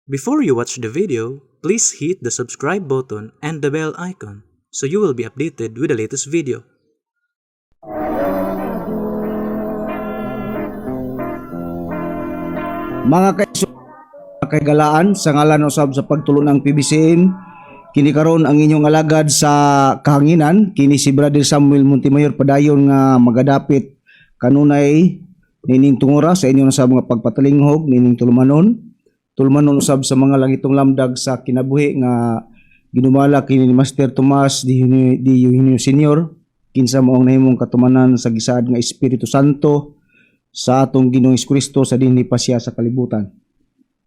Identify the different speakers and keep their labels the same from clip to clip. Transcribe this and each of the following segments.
Speaker 1: Before you watch the video, please hit the subscribe button and the bell icon so you will be updated with the latest video.
Speaker 2: Mga kaigalaan, sa ngalan usab sa pagtulo ng PBCN, kini karon ang inyong alagad sa kahanginan, kini si Brother Samuel Montemayor padayon nga magadapit kanunay nining tungora sa inyo sa mga pagpatalinghog nining tulumanon usab sa mga langitong lamdag sa kinabuhi nga ginumala kini ni Master Tomas di Eugenio Senior kinsa mao ang nahimong katumanan sa gisaad nga Espiritu Santo sa atong Ginoong Kristo sa dinhi pa siya sa kalibutan.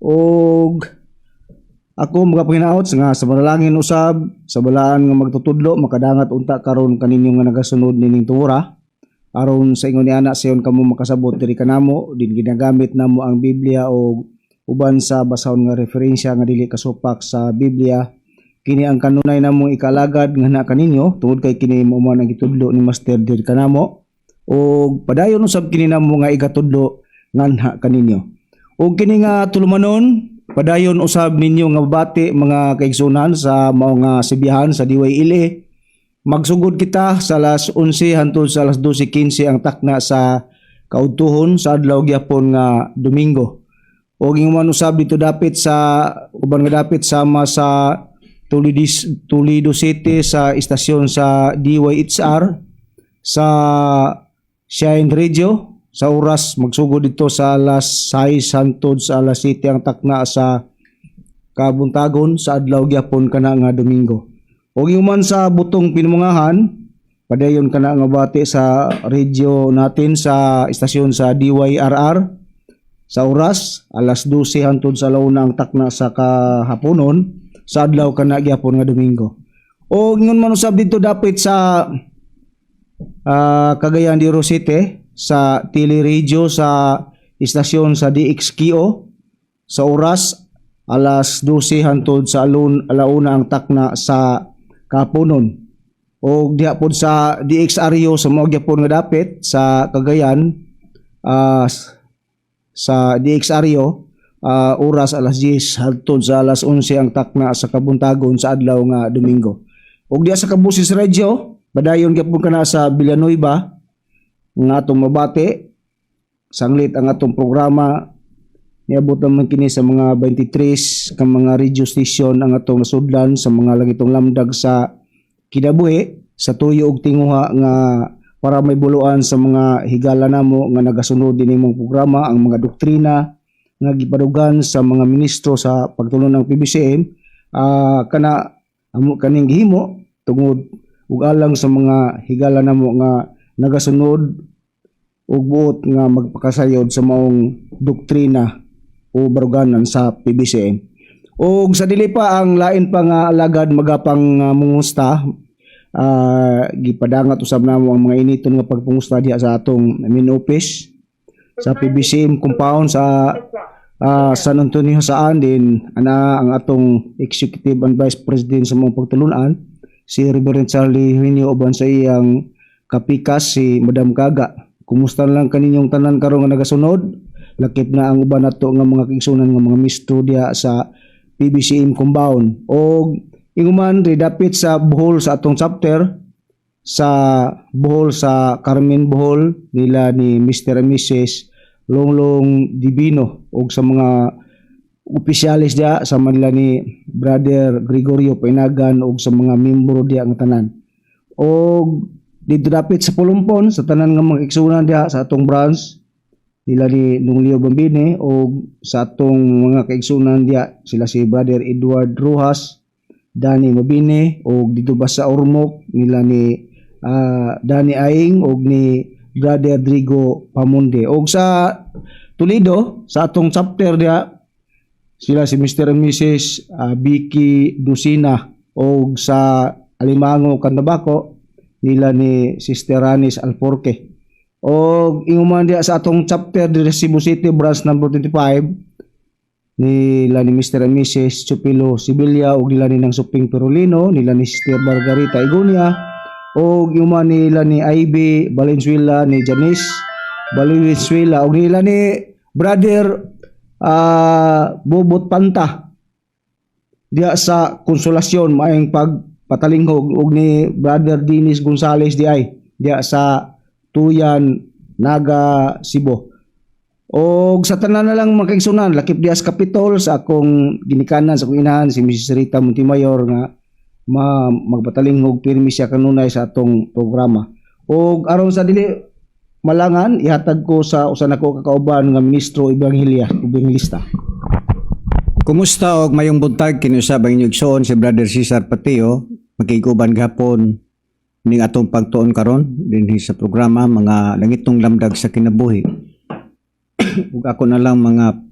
Speaker 2: Og ako magapanginaot nga sa manalangin usab sa balaan nga magtutudlo makadangat unta karon kaninyo nga nagasunod nining tungora aron sa ingon ni ana sayon kamo makasabot diri kanamo din ginagamit namo ang Biblia o uban sa basahon nga referensya nga dili kasupak sa Biblia. Kini ang kanunay namong ikalagad nga na kaninyo tungod kay kini mao man ang gitudlo ni Master diri kanamo og padayon usab kini namo nga igatudlo nganha kaninyo. Og kini nga tulumanon padayon usab ninyo nga babati mga kaigsunan sa mao nga sibihan sa DYLA. Magsugod kita sa alas 11 hangtod sa alas 12:15 ang takna sa kaudtuhon sa adlaw gyapon nga Domingo. Og ingon usab dito dapit sa uban nga dapit sama sa Toledo City sa istasyon sa DYHR sa Shine Radio sa oras magsugod dito sa alas 6 hangtod sa alas 7 ang takna sa kabuntagon sa adlaw gyapon kana nga Domingo. Og human sa butong pinumungahan padayon kana nga bati sa radio natin sa istasyon sa DYRR sa oras alas 12 hangtod sa alauna ang takna sa kahaponon sa adlaw kana gyapon nga Domingo. Og ingon man usab dito dapit sa Cagayan de Oro City sa teleradio sa istasyon sa DXQO sa oras alas 12 hangtod sa alauna ang takna sa kapunon. O diha pod sa DXRO sa mao gyapon nga dapit sa Cagayan sa DXRO oras alas 10 hangtod sa alas 11 ang takna sa kabuntagon sa adlaw nga Domingo. Og diha sa Kabusis Radio padayon gyapon kana sa Villanueva nga atong mabati sanglit ang atong programa niabot naman kini sa mga 23 ka mga radio station ang atong nasudlan sa mga langitong lamdag sa kinabuhi sa tuyo og tinguha nga para may buluan sa mga higala namo nga nagasunod din imong programa ang mga doktrina nga gipadugan sa mga ministro sa pagtulong ng PBCN kana amo kaning gihimo tungod ug alang sa mga higala namo nga nagasunod ug buot nga magpakasayod sa maong doktrina o baruganan sa PBCN. Og sa dili pa ang lain pa nga alagad magapang mungusta gipadangat usab namo ang mga initon nga pagpungusta diha sa atong main office sa PBCN compound sa San Antonio saan din ana ang atong executive and vice president sa mga pagtulunan si Reverend Charlie Eugenio uban sa iyang kapikas si Madam Kaga. Kumusta lang kaninyong tanan karon nga nagasunod? Lakip na ang uban nato nga mga kaigsunan nga mga mistro diha sa PBCN compound. Og inguman dapit sa Bohol sa atong chapter sa Bohol sa Carmen Bohol nila ni Mr. and Mrs. Longlong Divino og sa mga opisyalis diha sa manila ni Brother Gregorio Painagan og sa mga miyembro diha nga tanan. Og dito dapit sa Pulumpon sa tanan nga mga kaigsunan diha sa atong branch nila ni Nunglio Bambine o sa atong mga kaigsunan diya sila si Brother Edward Rojas, Danny Mabine o dito ba sa Ormoc nila ni Danny Aing o ni Brother Drigo Pamunde o sa Toledo sa atong chapter diya sila si Mr. and Mrs. Vicky Dusina o sa Alimango Candabaco nila ni Sister Ranis Alforque. O inguman diya sa atong chapter di Cebu City branch number 25 nila ni Mr. and Mrs. Chupilo Sibilia o nila ni ng Suping Perolino nila ni Sister Margarita Igunia o inguman nila ni Ivy Valenzuela ni Janice Valenzuela o nila ni Brother Bobot Panta diya sa Konsolasyon maayong pagpatalinghog og ni Brother Dennis Gonzales diya sa Tuyan, Naga, Cebu. Og sa tanan na lang mga kaigsunan, lakip diya sa Capitol sa akong ginikanan sa akong inahan si Mrs. Rita Montemayor nga magpatalinghog pirmi siya kanunay sa atong programa. Og aron sa dili malangan ihatag ko sa usa nako kakauban nga ministro ebanghelista.
Speaker 3: Kumusta og mayong buntag kini usab ang inyong igsoon si Brother Cesar Patio magkiguban gahapon ning atong pagtuon karon dinhi sa programa mga langitong lamdag sa kinabuhi. Ug ako na lang mga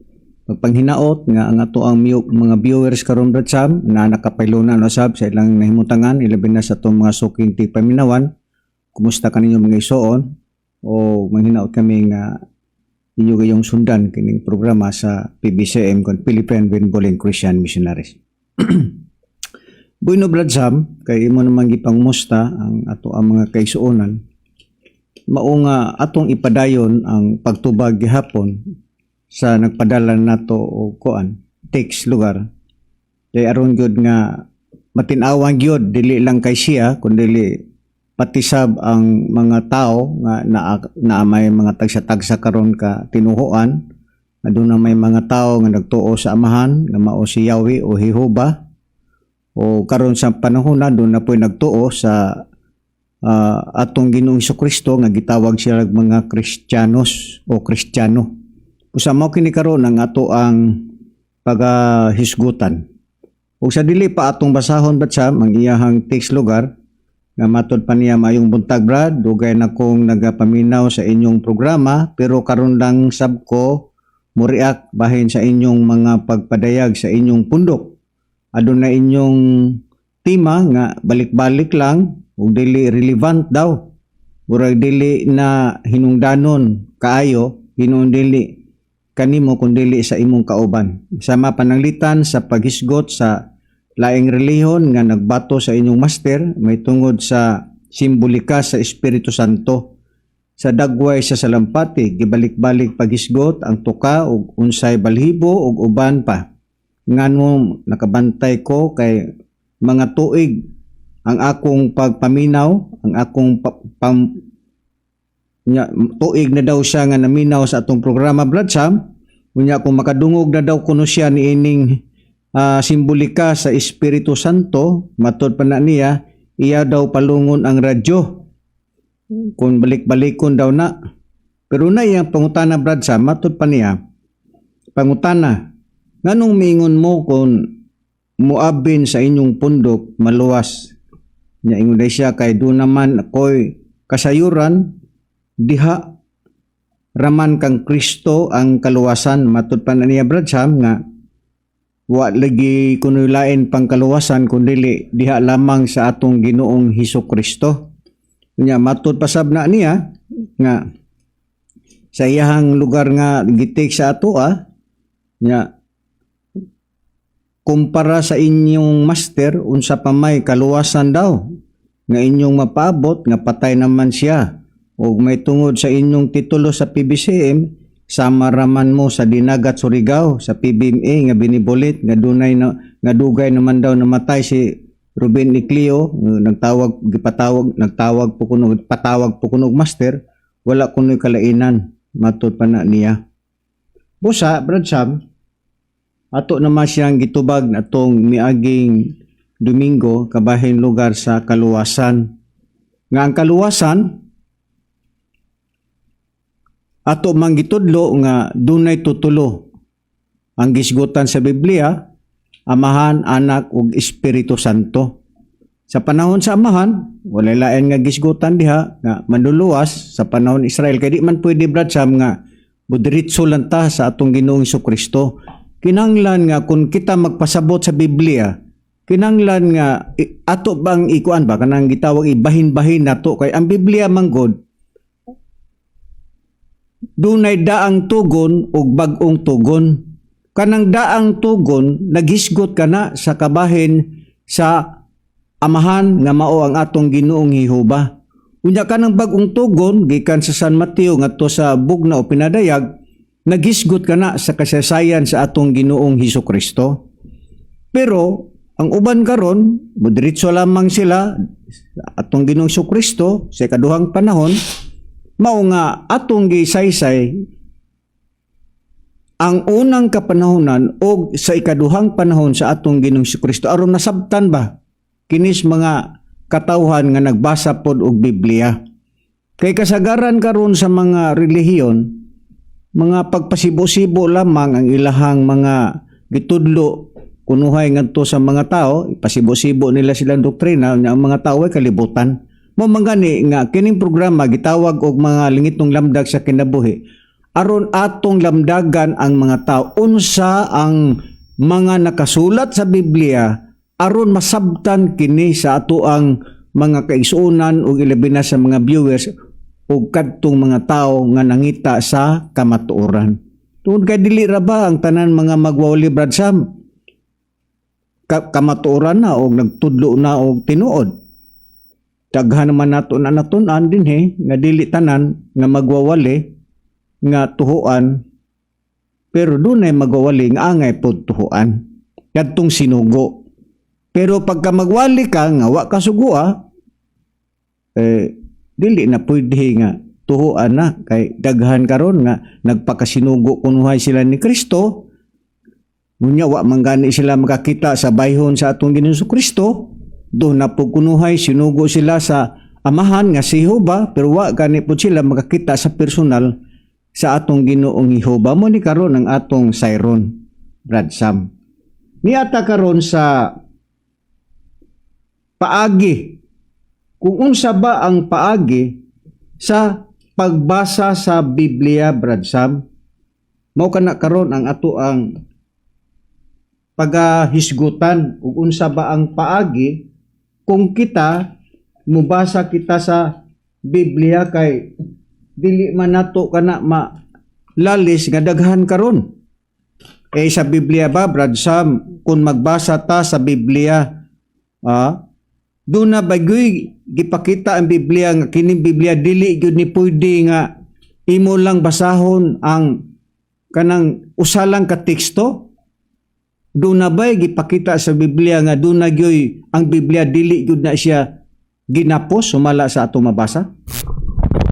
Speaker 3: pagpanghinaot nga ang ato ang mga viewers karon Brad Sam na nakapaylonan usab sa ilang nahimutangan ilabi na sa atong mga sukinti paminawan. Kumusta kaninyo mga igsoon o manghinaot kami nga inyo kayong sundan kining programa sa PBCM kon Philippine Benevolent Christian Missionaries. Bueno Brad Sam, kay imo naman gipangmusta ang ato ang mga kaigsuonan. Mao nga atong ipadayon ang pagtubag gihapon sa nagpadala nato og kuan text lugar. Kay aron gyud nga matin-awang gyud dili lang kay siya kundi pati sab ang mga tao nga na may mga tagsa-tagsa karon ka tinuhuan, aduna may mga tao nga nagtuo sa amahan nga mao si Yahweh o Jehova, o karon sa panahon na doon na po'y nagtuo sa atong Ginoong Jesucristo nga gitawag siya mga Kristiyanos o Kristiyano. Usa mao kini karon ang ato ang pagahisgutan. Ug sa dili pa atong basahon batsam ang iyahang text lugar nga matod pa niya mayong buntag Brad, dugay na kong nagapaminaw sa inyong programa pero karon lang sab ko muriak bahin sa inyong mga pagpadayag sa inyong pundok. Aduna inyong tema nga balik-balik lang ug dili relevant daw. Murag dili na hinungdanon kaayo, hinuon dili kanimo kun dili sa imong kauban. Sama pananglitan sa paghisgot sa laing relihon nga nagbato sa inyong master may tungod sa simbolika sa Espiritu Santo. Sa dagway sa salampati gibalik-balik paghisgot ang tuka ug unsay balhibo ug uban pa. Ngano nakabantay ko kay mga tuig ang akong pagpaminaw, ang akong tuig na daw siya nga naminaw sa atong programa Brad Sam. Unya kung makadungog na daw kuno siya ni ining simbolika sa Espiritu Santo, matod pa na niya, iya daw palungon ang radyo. Kung balik-balikon daw na. Pero na iyang pangutana Brad Sam, matod pa niya, pangutana, nganong mingon mo kung muabin sa inyong pundok maluwas? Nya ingon day siya kay do naman ako'y kasayuran, diha raman kang Kristo ang kaluwasan. Matod pa na niya Brad Sam nga, wa lagi kuno lain pang kaluwasan kundi diha lamang sa atong Ginoong Hesukristo. Nya matud pasab na niya nga sa iyahang lugar nga gitik sa ato nya kumpara sa inyong master unsa pa may kaluwasan daw nga inyong mapaabot nga patay naman siya ug may tungod sa inyong titulo sa PBCM sama raman mo sa Dinagat Surigao sa PBMA nga binibolit nga dunay nga dugay naman daw namatay si Ruben Nicleo nagtawag po kuno master wala kuno kalainan matud pa na niya. Busa Brad Sam ato naman siyang gitubag atong miaging Domingo kabahin lugar sa kaluwasan nga ang kaluwasan ato manggitudlo nga dunay tutulo ang gisgutan sa Biblia, Amahan, Anak ug Espiritu Santo. Sa panahon sa Amahan, wala lain nga gisgutan diha nga manluluwas sa panahon Israel kay di man pwede Brad Sam nga budiritso lang ta sa atong Ginoong Jesucristo. Kinahanglan nga kung kita magpasabot sa Biblia, kinahanglan nga ato bang ikuan ba kanang gitawag ibahin-bahin nato kay ang Biblia manggod dunay daang tugon ug bag-ong tugon. Kanang daang tugon naghisgot kana sa kabahin sa Amahan nga mao ang atong Ginoong Jehova. Unya kanang bag-ong tugon gikan sa San Mateo ngadto sa bugna o pinadayag naghisgot kana sa kasaysayan sa atong Ginoong Hesukristo. Pero ang uban karon, diretso lamang sila atong Ginoong Kristo sa ikaduhang panahon, mao nga atong gisaysay ang unang kapanahonan o sa ikaduhang panahon sa atong Ginoong Kristo aron nasabtan ba kinis mga katawhan nga nagbasa pod og Biblia. Kay kasagaran karon sa mga relihiyon, mga pagpasibo-sibo lamang ang ilahang mga gitudlo kunuhay ngadto sa mga tao, ipasibo-sibo nila silang doktrina nga ang mga tao ay kalibutan. Mo mangani nga kining programa gitawag og mga lingitong lamdag sa kinabuhi aron atong lamdagan ang mga tao unsa ang mga nakasulat sa Biblia aron masabtan kini sa ato ang mga kaigsuonan ug ilabi na sa mga viewers ug kadtong mga tao nga nangita sa kamatuoran. Tungod kay dili ra ba ang tanan mga magwawli Brad Sam kamatuoran na o nagtudlo na o tinuod. Daghan naman naton-an din nga dili tanan nga magwawali nga tuhuan pero dunay magwawali nga angay pod tuhuan. Kadtong sinugo. Pero pagka magwali ka nga wa ka sugua dili na pwede nga tuhuan na kay daghan karon nga nagpakasinugo kunuhay sila ni Kristo. Ngunya wa manggani sila makakita sa bayhon sa atong Ginoong Kristo, do na pugkunuhay sinugo sila sa amahan nga si Jehova pero wa gani pud sila makakita sa personal sa atong Ginoong Jehova. Mo ni karon ang atong sayron Brad Sam. Niata karon sa paagi. Kung unsa ba ang paagi sa pagbasa sa Biblia Brad Sam? Mao kana karon ang ato ang pagahisgutan ug unsa ba ang paagi kung kita mubasa kita sa Biblia kay dili man nato kana malalis nga daghan karon. Sa Biblia ba Brad Sam kung magbasa ta sa Biblia doon na bagoy gipakita ang Biblia nga kining Biblia dili gyud ni pwede nga imo lang basahon ang kanang usalang ka teksto. Doon na ba gipakita sa Biblia nga doon na gyoy ang Biblia dili gyud na siya ginapos sumala sa atong mabasa?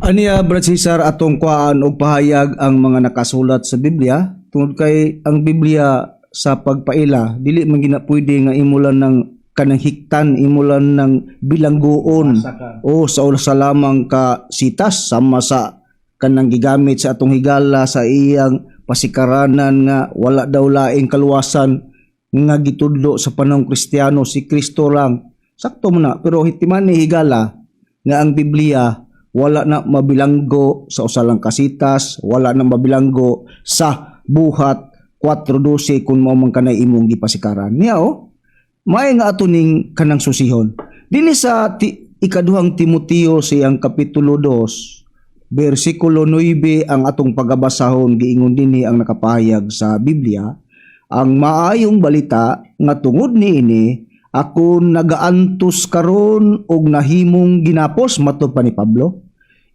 Speaker 2: Aniya Brad Cesar atong kuan og pahayag ang mga nakasulat sa Biblia tungod kay ang Biblia sa pagpaila dili man gina pwede nga imulan ng kanang hiktan imulan ng bilangguon o sa lamang ka sitas sama sa kanang gigamit sa atong higala sa iyang pasikaranan nga wala daw laing kaluwasan nga gitudlo sa panahong Kristiyano si Kristo lang. Sakto mo na pero hitiman ni higala nga ang Biblia wala na mabilanggo sa usalang kasitas, wala na mabilanggo sa buhat 4:12 kung mao man kanay imong gipasikaran. Niya may nga ato ning kanang susihon. Dili sa ikaduhang Timoteo siyang kapitulo 2, bersikulo 9 ang atong pagabasahon giingon dinhi ang nakapahayag sa Biblia, ang maayong balita nga tungod niini ako nagaantos karon og nahimong ginapos matud pa ni Pablo.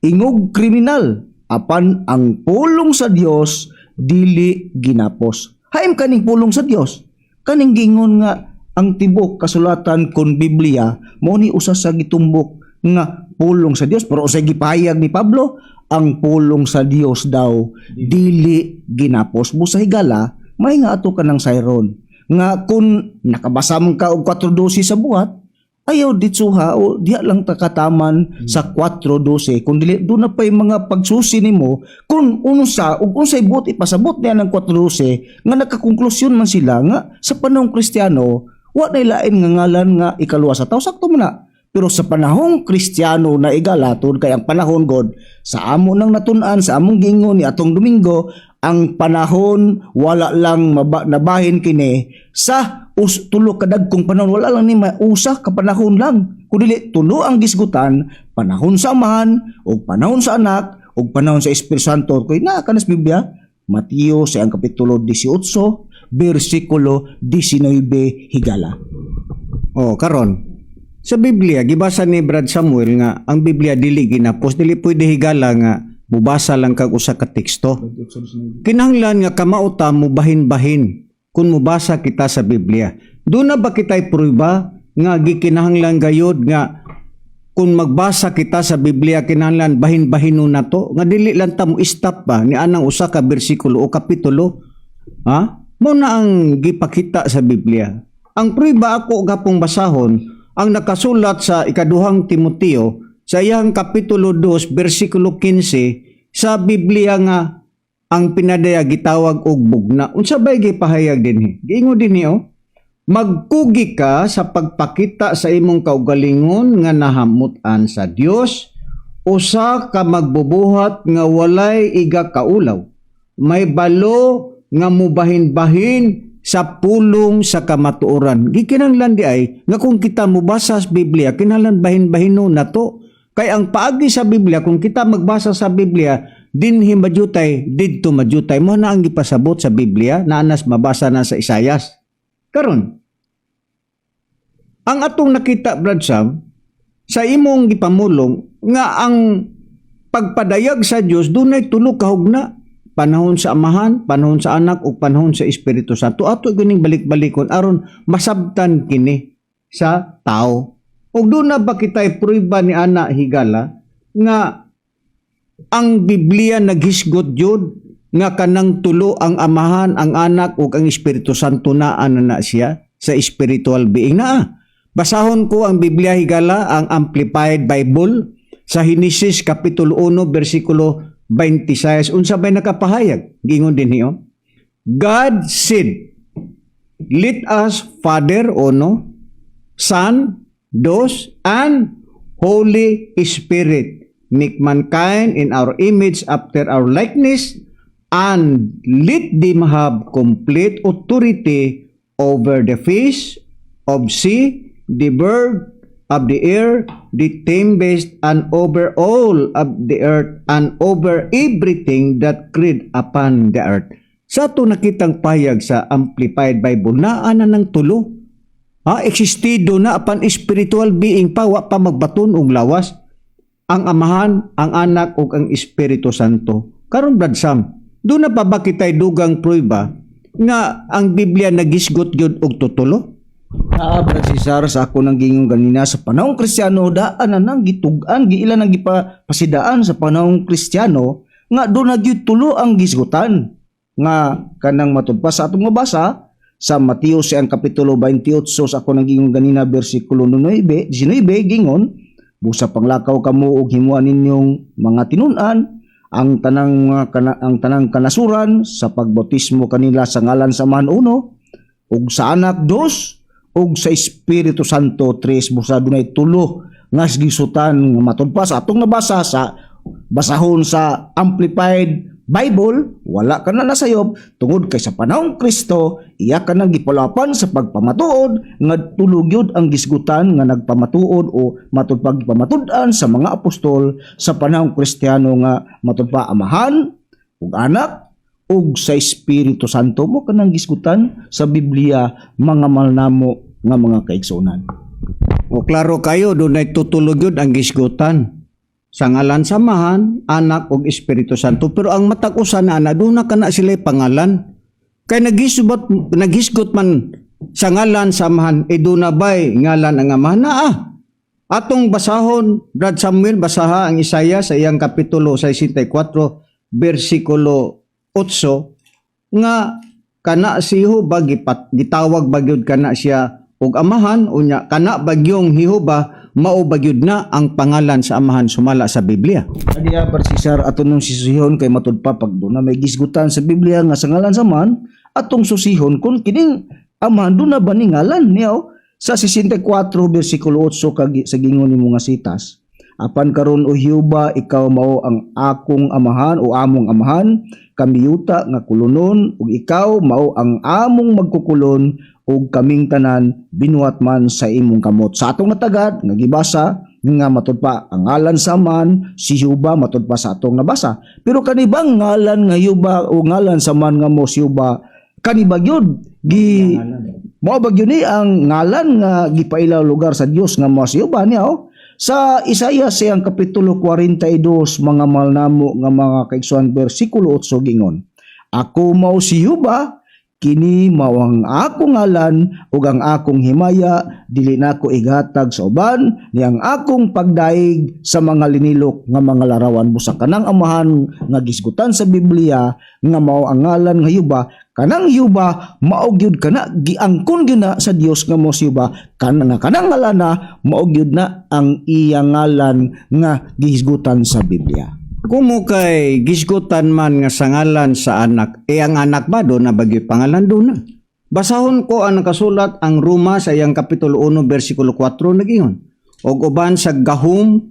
Speaker 2: Ingog kriminal apan ang pulong sa Dios dili ginapos. Haim kaning pulong sa Dios. Kaning gingon nga ang tibok kasulatan kon Biblia mao ni usa sa gitumbok nga pulong sa Dios pero usay gipahayag ni Pablo ang pulong sa Dios daw dili ginapos. Busa higala may nga ato kanang sayron nga kun nakabasa man ka og 4:12 sa buhat ayaw ditsuha o diha lang takataman sa 4:12 kun dili do na pay mga pagsusi nimo kun unsa ug unsay buot ipasabot niya ng 4:12 nga nakakonklusyon man sila nga sa panahong Kristiyano wa na lain nga ngalan nga ikaluwa sa tawo. Sakto man na. Pero sa panahong Kristiyano na igalaton kay ang panahon God sa amo nang natun-an sa among gingon ni atong Domingo ang panahon wala lang nabahin kini sa tulo kadagkong panahon wala lang ni usa ka panahon lang kundi tulo ang gisgutan panahon sa amahan o panahon sa anak o panahon sa Espiritu Santo kay na kanas Biblia Mateo sa ang kapitulo 18 bersikulo 19 higala.
Speaker 3: Karon sa Biblia gibasa ni Brad Samuel nga ang Biblia dili ginapos dili pwede higala nga mubasa lang kag usa ka teksto. Kinahanglan nga kamauta mo bahin-bahin kung mubasa kita sa Biblia. Doon na ba kita'y prueba nga gikinahanglan gayod nga kung magbasa kita sa Biblia kinahanglan bahin-bahino na to nga dili lang ta mo stop ba ni anang usa ka bersikulo o kapitulo, ha? Mo na ang gipakita sa Biblia. Ang prueba ako gapong basahon ang nakasulat sa ikaduhang Timoteo sa iyang kapitulo 2 bersikulo 15 sa Biblia nga ang pinadaya gitawag og bugna. Unsa bay gipahayag dinhi? Giingon dinhi magkugi ka sa pagpakita sa imong kaugalingon nga nahamutan sa Dios, usa ka magbubuhat nga walay iga kaulaw, may balo nga mubahin-bahin sa pulong sa kamatuoran. Gikinahanglan di ay nga kung kita mubasa sa Biblia, kinahanglan bahin-bahino na to. Kay ang paagi sa Biblia, kung kita magbasa sa Biblia, dinhi madyutay, didto madyutay. Mo na ang gipasabot sa Biblia, naanas mabasa na sa Isayas. Karon, ang atong nakita, Brad Sam, sa imong gipamulong, nga ang pagpadayag sa Dios dunay tulo ka hugna, panahon sa Amahan, panahon sa Anak, ug panahon sa Espiritu Santo. Ato gining balik-balikon aron masabtan kini sa tao. Ug doon na ba kita'y prueba ni ana higala nga ang Biblia naghisgot jud nga kanang tulo ang Amahan, ang Anak ug ang Espiritu Santo na na siya sa spiritual being na. Basahon ko ang Biblia higala, ang Amplified Bible sa Genesis kapitulo 1 bersikulo 26. Unsa bay nakapahayag? Gingon din niyo. God said, let us Father uno, Son dos, and Holy Spirit make mankind in our image after our likeness, and let them have complete authority over the fish of sea, the bird of the air, the tempest, and over all of the earth, and over everything that creed upon the earth. Sa ito nakitang payag sa Amplified Bible, naana ng tulo. Existido na apan spiritual being pa, wa pa magbaton og lawas. Ang Amahan, ang Anak, ug ang Espiritu Santo. Karon Brad Sam, doon na pa ba kita'y dugang prueba nga ang Biblia nagisgot gyud og tutulo?
Speaker 2: Brad Cesar, sa ako nang gingon ganina sa panahong Kristiyano daan na nang gitugan giila nang gipasidaan sa panahong Kristiyano nga doon na gyud tulo ang gisgutan nga kanang matudpa sa atong mabasa sa Mateo sa kapitulo 28 sa ako nang gingon ganina bersikulo 19 gingon busa panglakaw kamo og himuan ninyong mga tinun-an ang tanang kanasuran sa pagbautismo kanila sa ngalan sa Amahan 1 ug sa Anak 2 ug sa Espiritu Santo 3. Busa dunay tulo nga gisutan nga matudpa sa atong nabasa sa basahon sa Amplified Bible, wala ka na nasayop tungod kay sa panahong Kristo iya ka nang gipalapan sa pagpamatuod nga tulog yun ang gisgutan nga nagpamatuod o matudpag pamatud-an sa mga apostol sa panahong Kristiyano nga matudpa Amahan ug Anak ug sa Espiritu Santo. Mo ka nang gisgutan sa Biblia mga malnamo nga mga kaigsunan.
Speaker 3: O klaro kayo, doon ay tutulog yun ang gisgutan. Sa ngalan sa Amahan, Anak ug Espiritu Santo. Pero ang matag-usan na doon na kana sila pangalan. Kaya naghisgot man sa ngalan sa Amahan, doon na ba'y ngalan ang Amahan na Atong basahon, Brad Samuel, basaha ang Isaiah sa iyang kapitulo 64, versikulo 8, nga kana si Jehova gitawag bagyod kana siya og Amahan, unya kana bagyong Jehova mao bagyod na ang pangalan sa Amahan sumala sa Biblia.
Speaker 2: Adiya Barsisar aton nung sisihon kay matudpa pag doon na may gisgutan sa Biblia nga sa ngalan sa Amahan atong susihon kung kining Amahan doon na ba ni ngalan niyo sa 64 versikulo 8 sa gingon nimo nga sitas. Apan karon o Jehova, ikaw mao ang akong Amahan o among Amahan, kami yuta nga kulunon ug ikaw mao ang among magkukulon ug kaming tanan binuhat man sa imong kamot. Sa atong matagad nga gibasa nga matudpa ang ngalan sa man si Jehova matudpa sa atong nabasa. Pero kanibang ngalan nga Jehova o ngalan sa man nga mo si Jehova kanibagyod gi mao bagyo ni ang ngalan nga gipailaw lugar sa Dios nga mo si Jehova niya sa Isaiah siyang kapitulo 42 mga malnamo nga mga kaigsuan bersikulo 8 gingon. Ako mao si Jehova, kini mao ang akong ngalan ug ang akong himaya, dili nako igatag sa uban niyang akong pagdaig sa mga linilok nga mga larawan. Busa kanang amahan nga gisgutan sa Biblia nga mao ang ngalan nga Yuba, kanang Yuba mao gyud kana giangkon gyud na sa Dios nga mao si Yuba, kanang ngalan na mao gyud na ang iyang ngalan nga gisgutan sa Biblia.
Speaker 3: Kumo kay gisgutan man nga sa ngalan sa anak, ang anak ba doon na bagyo pangalan doon na. Basahon ko ang nakasulat ang Roma sa iyang kapitulo 1 versikulo 4 nagingon. Og uban sa gahom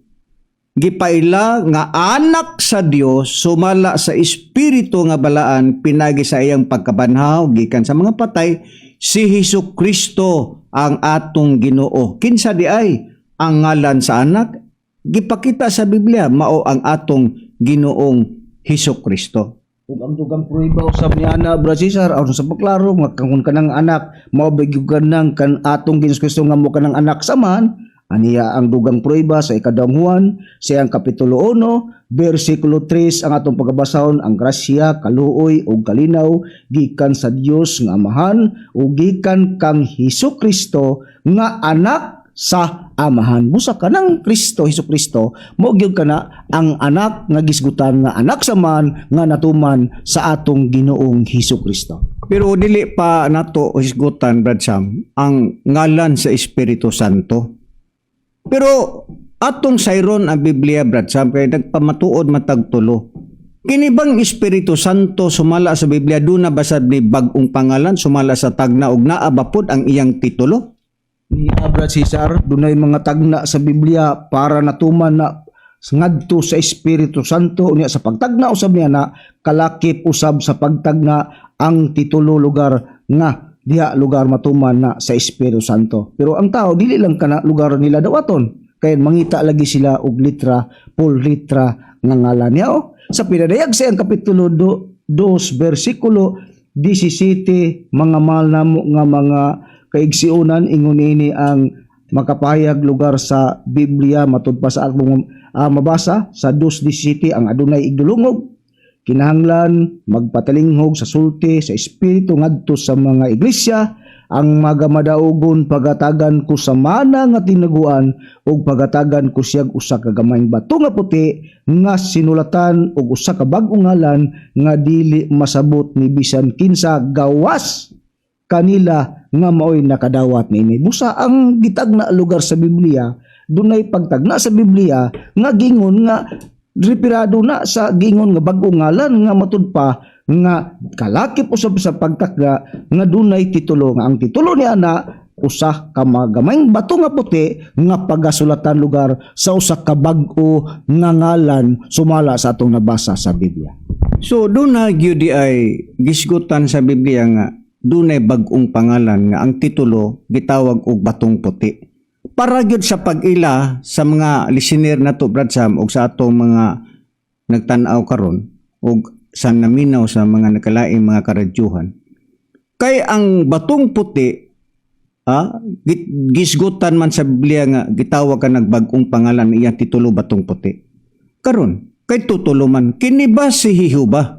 Speaker 3: gipaila nga anak sa Dios sumala sa espiritu nga balaan pinagi sa iyang pagkabanhaw gikan sa mga patay, si Hesukristo ang atong Ginoo. Kinsa di ay ang ngalan sa anak? Gipakita sa Biblia mao ang atong Ginoong Hesukristo.
Speaker 2: Ug ang dugang prueba usab ni ana Brasisar aron sa paklaro nga kung kanang anak mao bigyugan nang kan atong Ginoong Kristo nga mo kanang anak saman, aniya ang dugang prueba sa ikadawang Juan sa iyang kapitulo 1 bersikulo 3 ang atong pagabasahon, ang grasya, kaluoy ug kalinaw gikan sa Dios nga Amahan ug gikan kang Hesukristo nga anak sa amahan. Busa kanang Kristo, Hesukristo, mao gyud kana ang anak nga gisgutan nga anak saman nga natuman sa atong Ginoong Hesukristo.
Speaker 3: Pero dili pa nato hisgutan, Brad Sam, ang ngalan sa Espiritu Santo. Pero atong sayron ang Biblia, Brad Sam, kay nagpamatuod matagtulo. Kini bang Espiritu Santo sumala sa Biblia doon na basad ni bag-ong pangalan, sumala sa tagna ug naabapod ang iyang titulo?
Speaker 2: Ni Brad Cesar, dunay mga tagna sa Biblia para natuman na ngadto sa Espiritu Santo unya sa pagtagna usab niya na kalakip usab sa pagtagna ang titulo lugar nga diha lugar matuman na sa Espiritu Santo. Pero ang tao dili lang kana lugar nila dawaton, kay mangita lagi sila og litra, pul litra nga ngalan niya. Sa pinadayag sa ang kapitulo 2 bersikulo 17, mga mahal namo nga mga kaigsiunan, ingon ini ang makapahayag lugar sa Biblia matud pa sa akong mabasa sa 2:17, ang adunay igdulungog kinahanglan magpatalinghog sa sulti sa espiritu ngadto sa mga iglesia, ang magamadaogon pagatagan ko sa mana nga tinaguan ug pagatagan ko siyag usa ka gamayng bato nga puti nga sinulatan og usa ka bag-ong ngalan nga dili masabot ni bisan kinsa gawas kanila nga maoy nakadawat niini. Busa ang gitagna lugar sa Biblia, dunay pagtagna sa Biblia nga gingon nga reperado na sa gingon nga bag-ong ngalan nga matud pa nga kalakip usab sa pagtagna nga dunay titulo, nga ang titulo niya na usa ka magamayng bato nga puti nga pagasulatan lugar sa usa ka bag-o nga ngalan sumala sa atong nabasa sa Biblia.
Speaker 3: So doon na gyud ay gisgutan sa Biblia nga dunay bag-ong pangalan nga ang titulo gitawag og batong puti. Para gyud sa pag-ila sa mga listener nato, Brad Sam, og sa atong mga nagtan-aw karon og sa naminaw sa mga nakalaing mga karadyuhan. Kay ang batong puti gisgutan man sa Biblia nga gitawag ka nagbag-ong pangalan iyang titulo batong puti. Karon kay tutulo man kini ba si Jehova?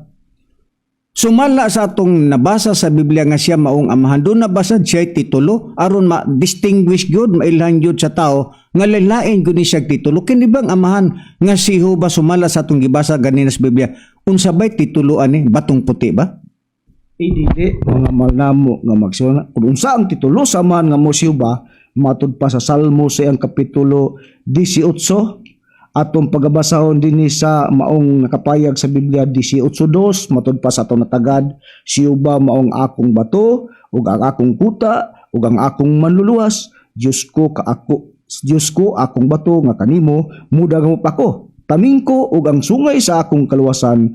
Speaker 3: Sumala sa atong nabasa sa Biblia nga siya maong amahan, doon nabasa siya titulo aron ma-distinguish gyud, mailhan gyud sa tao nga lain gyud ni siya titulo. Kini bang amahan nga si Jehova sumala sa atong gibasa ganina sa Biblia? Unsa bay titulo ani batong puti ba?
Speaker 2: Dili mga malnamo nga magsuna kun unsa ang titulo saman nga mo si Jehova matud pa sa Salmo sa iyang kapitulo 18 atong pagabasahon dinhi sa maong nakapayag sa Biblia 18:2 matud pa sa atong natagad, si Jehova maong akong bato ug ang akong kuta ug ang akong manluluwas, Dios ko akong bato nga kanimo mudag mo pa ko, taming ko ug ang sungay sa akong kaluwasan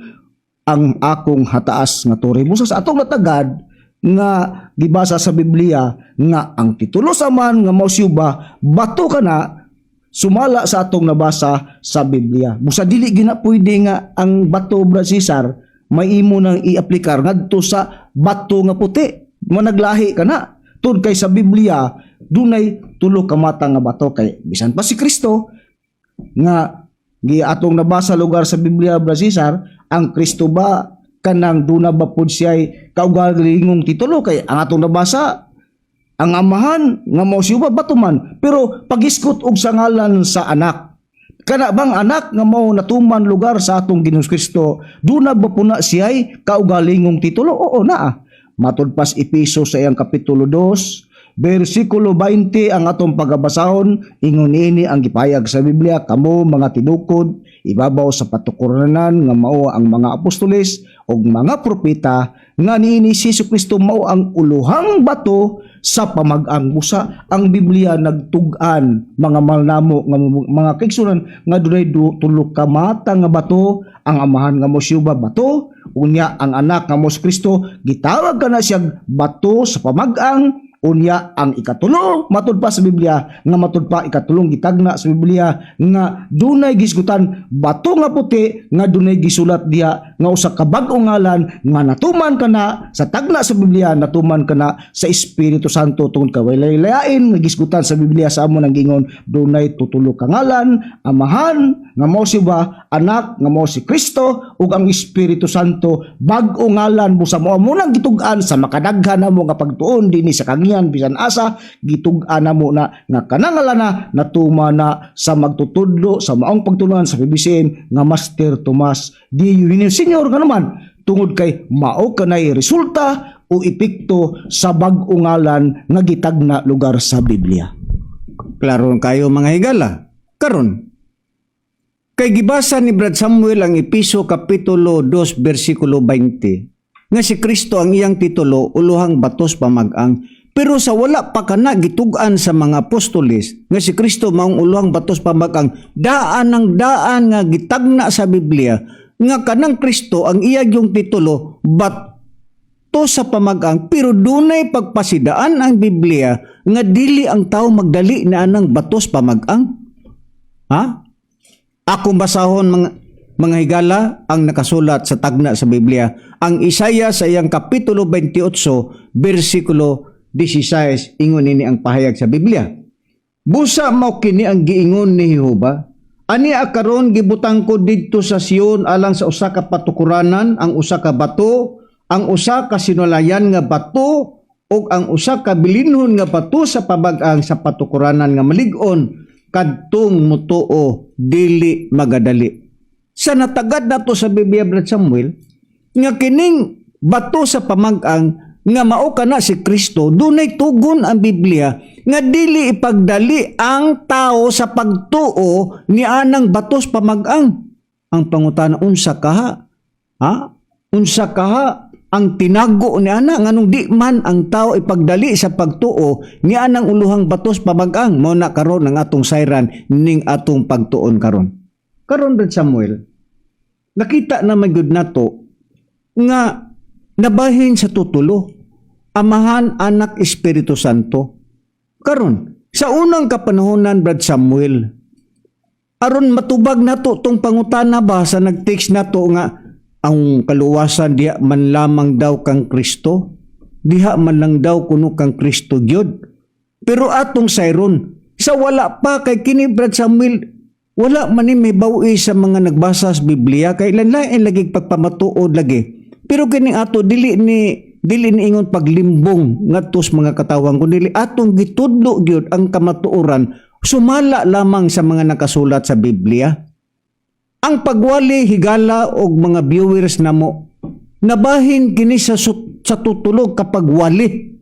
Speaker 2: ang akong hataas nga turi. Busa sa atong natagad nga gibasa sa Biblia nga ang titulo saman nga mao si Jehova bato kana sumala sa atong nabasa sa Biblia. Busa dili gina pwede nga ang bato, Brad Cesar, may imo nang i-aplikar ngadto sa bato nga puti. Mo naglahi kana. Tud kay sa Biblia dunay tulo ka mata nga bato, kay bisan pa si Kristo nga gi atong nabasa lugar sa Biblia, Brad Cesar, ang Kristo ba kanang duna ba pud siya'y kaugalingong titulo kay ang atong nabasa ang amahan nga mao si Jehova batuman pero pagiskot og sa ngalan sa anak kana bang anak nga mao natuman lugar sa atong Ginoong Kristo duna ba puna siya'y kaugalingong titulo oo naa matud pas Efeso sa iyang kapitulo 2 versikulo 20 ang atong pagabasahon ingon ini ang gipayag sa Biblia kamo mga tinukod ibabaw sa patukuranan nga mao ang mga apostoles ug mga propeta nga niini si Jesu-Kristo mao ang uluhang bato sa pamag-ang busa ang Biblia nagtug-an mga malnamo nga mga kaigsunan nga dunay tulo ka mata nga bato ang amahan nga mo si Jehova bato unya ang anak nga mo si Kristo gitawag kana siya bato sa pamag-ang unya ang ikatulo matud pa sa Biblia nga matud pa ikatulong gitagna sa Biblia nga dunay gisgutan bato nga puti nga dunay gisulat diha nga usa ka bag-ong ngalan nga natuman kana sa tagna sa Biblia natuman kana sa Espiritu Santo tungod ka walay-layain nga gisgutan sa Biblia sa amon ang gingon dunay tutulo ka ngalan amahan nga mao si Jehova anak nga mao si Kristo ug ang Espiritu Santo bag-ong ngalan busa mao munang gitug-an sa makadaghan namo nga pagtuon dinhi sa kangiyan bisan asa gitug-an namo na nga kanang ngalan natuma na sa magtutudlo sa maong pagtulungan sa PBCN nga Master Tomas D. Eugenio Senior nga naman tungod kay mao kanay resulta o epekto sa bag-ong ngalan nga gitagna lugar sa Biblia.
Speaker 3: Klaro kayo mga higala. Karon kay gibasa ni Brad Samuel ang Efeso kapitulo 2 bersikulo 20 nga si Kristo ang iyang titulo uluhang batos pamag-ang pero sa wala pa kana gitug-an sa mga apostoles nga si Kristo maong uluhang batos pamag-ang daan ng daan nga gitagna sa Biblia nga kanang Kristo ang iyang yung titulo bato sa pamag-ang pero dunay pagpasidaan ang Biblia nga dili ang tao magdali na anang batos pamag-ang. Ha? Akong basahon mga higala ang nakasulat sa tagna sa Biblia. Ang Isaiah sa iyang kapitulo 28, versikulo 16, ingon ini ang pahayag sa Biblia. Busa mao kini ang giingon ni Jehova. Ani akaron gibutang ko didto sa Sion alang sa usa ka patukuranan, ang usa ka bato, ang usa ka sinulayan nga bato, ug ang usa ka bilinhon nga bato sa pabag-ang sa patukuranan nga malig-on. Kadtong mutuo dili magadali. Sa natagad nato sa Biblia Brad Samuel nga kining bato sa pamag-ang nga mao kana si Kristo dunay tugon ang Biblia nga dili ipagdali ang tao sa pagtuo ni anang batos pamag-ang. Ang pangutana unsa kaha? Ha? Unsa kaha ang tinago ni ana nganong di man ang tao ipagdali sa pagtuo ni anang uluhang batos pamag-ang mao na karon ang atong sayran ning atong pagtuon karon. Karon Brad Samuel, nakita na magyud nato nga nabahin sa tutulo Amahan, Anak, Espiritu Santo. Karon sa unang kapanahonan Brad Samuel, aron matubag nato tong pangutana ba sa nag-text nato nga ang kaluwasan diha man lamang daw kang Kristo, diha man lang daw kuno kang Kristo gyud. Pero atong sayron sa wala pa kay kini Brad Samuel, wala man ni may bawi sa mga nagbasa sa Biblia kay lain lagi pagpamatuod lagi. Pero kini ato dili ni ingon paglimbong ngadto sa mga katawhan kundi atong gitudlo gyud ang kamatuoran sumala lamang sa mga nakasulat sa Biblia. Ang pagwali higala og mga viewers namo nabahin kini sa tutulog kapag wali.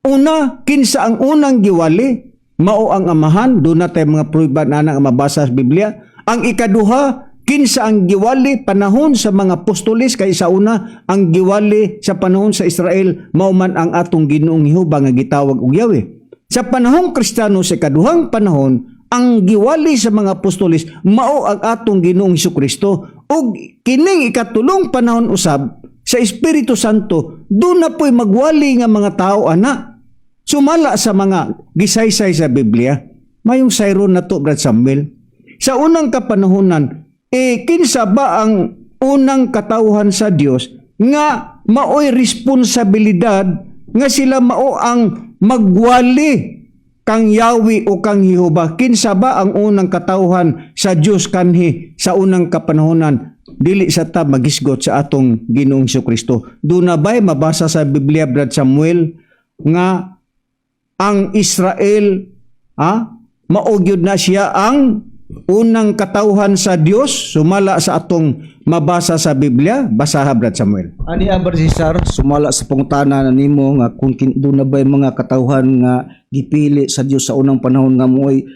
Speaker 3: Una, kinsa ang unang giwali? Mao ang amahan, doon na tayo mga pruiba na nga mabasa sa Biblia. Ang ikaduha, kinsa ang giwali panahon sa mga apostoles kay sa una ang giwali sa panahon sa Israel mao man ang atong Ginoong Jehova nga gitawag og Yahweh. Sa panahong Kristiyano sa ikaduhang panahon ang giwali sa mga apostoles mao ang atong Ginoong Hesukristo ug kining ikatulong panahon usab sa Espiritu Santo doon na po'y magwali nga mga tao ana sumala sa mga gisaysay sa Biblia. Mayong sayron na to Brad Samuel sa unang kapanahonan kinsa ba ang unang katawhan sa Dios nga maoy responsibilidad nga sila mao ang magwali kang Yahweh o kang Jehova? Kinsa ba ang unang katawhan sa Dios kanhi sa unang kapanahonan? dili sa ta magisgot sa atong Ginoong Kristo. Do na ba'y mabasa sa Biblia, Brad Samuel, nga ang Israel, maugyod na siya ang unang katawhan sa Dios, sumala sa atong mabasa sa Biblia? Basaha, Brad Samuel.
Speaker 2: Ani Brad Cesar, sumala sa pangutana na nimo nga kung doon na ba mga katawhan nga gipili sa Dios sa unang panahon nga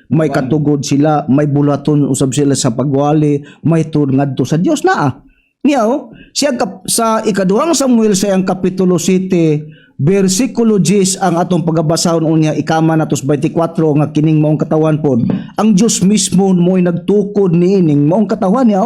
Speaker 2: may katugod sila, may bulaton usab sila sa pagwali, may tuod ngadto sa Dios naa. Niya siya sa ikaduhang Samuel sa iyang kapitulo 7 versikulo 10 ang atong pagabasahon unya ikama natos 24 nga kining maong katawan pod. Ang Dios mismo mo'y nagtukod niining maong katawan niya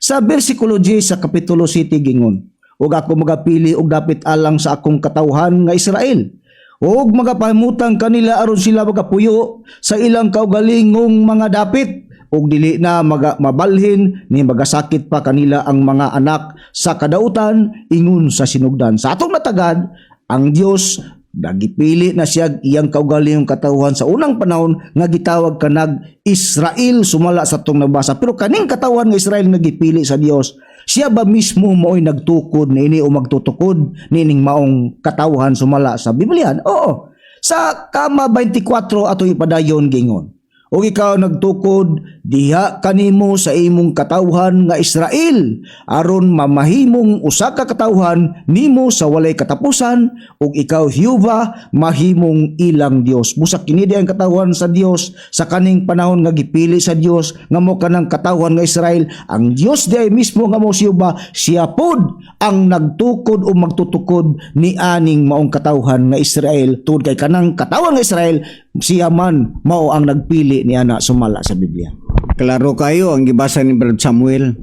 Speaker 2: sa versikulo 10 sa kapitulo 7 gingon. Ug ako magapili og dapit alang sa akong katawhan nga Israel. Ug magapahimutang kanila aron sila magapuyo sa ilang kaugalingong mga dapit. Ug dili na mabalhin ni magasakit pa kanila ang mga anak sa kadautan ingon sa sinugdan. Sa atong natagad, ang Dios nagipili na siya iyang kaugalingong katawhan sa unang panahon nga gitawag kanag Israel sumala sa atong nabasa. Pero kaning katawhan nga Israel nga gipili sa Dios, siya ba mismo mo'y nagtukod niini o magtutukod nining maong katawhan sumala sa Biblia? Oo. Sa kama 24 atong ipadayon gingon. O ikaw nagtukod diha kanimo sa imong katawhan nga Israel aron mamahimong usa ka katawhan nimo sa walay katapusan ug ikaw Jehova mahimong ilang Dios. Busa kini ang katawhan sa Dios sa kaning panahon nga gipili sa Dios nga mo kanang katawhan nga Israel. Ang Dios di mismo nga mo si Jehova, siya pod ang nagtukod o magtutukod ni aning maong katawhan nga Israel. Tungod kay kanang katawhan nga Israel, siya man mao ang nagpili ni ana sumala sa Biblia.
Speaker 3: Klaro kayo ang gibasa ni Brad Samuel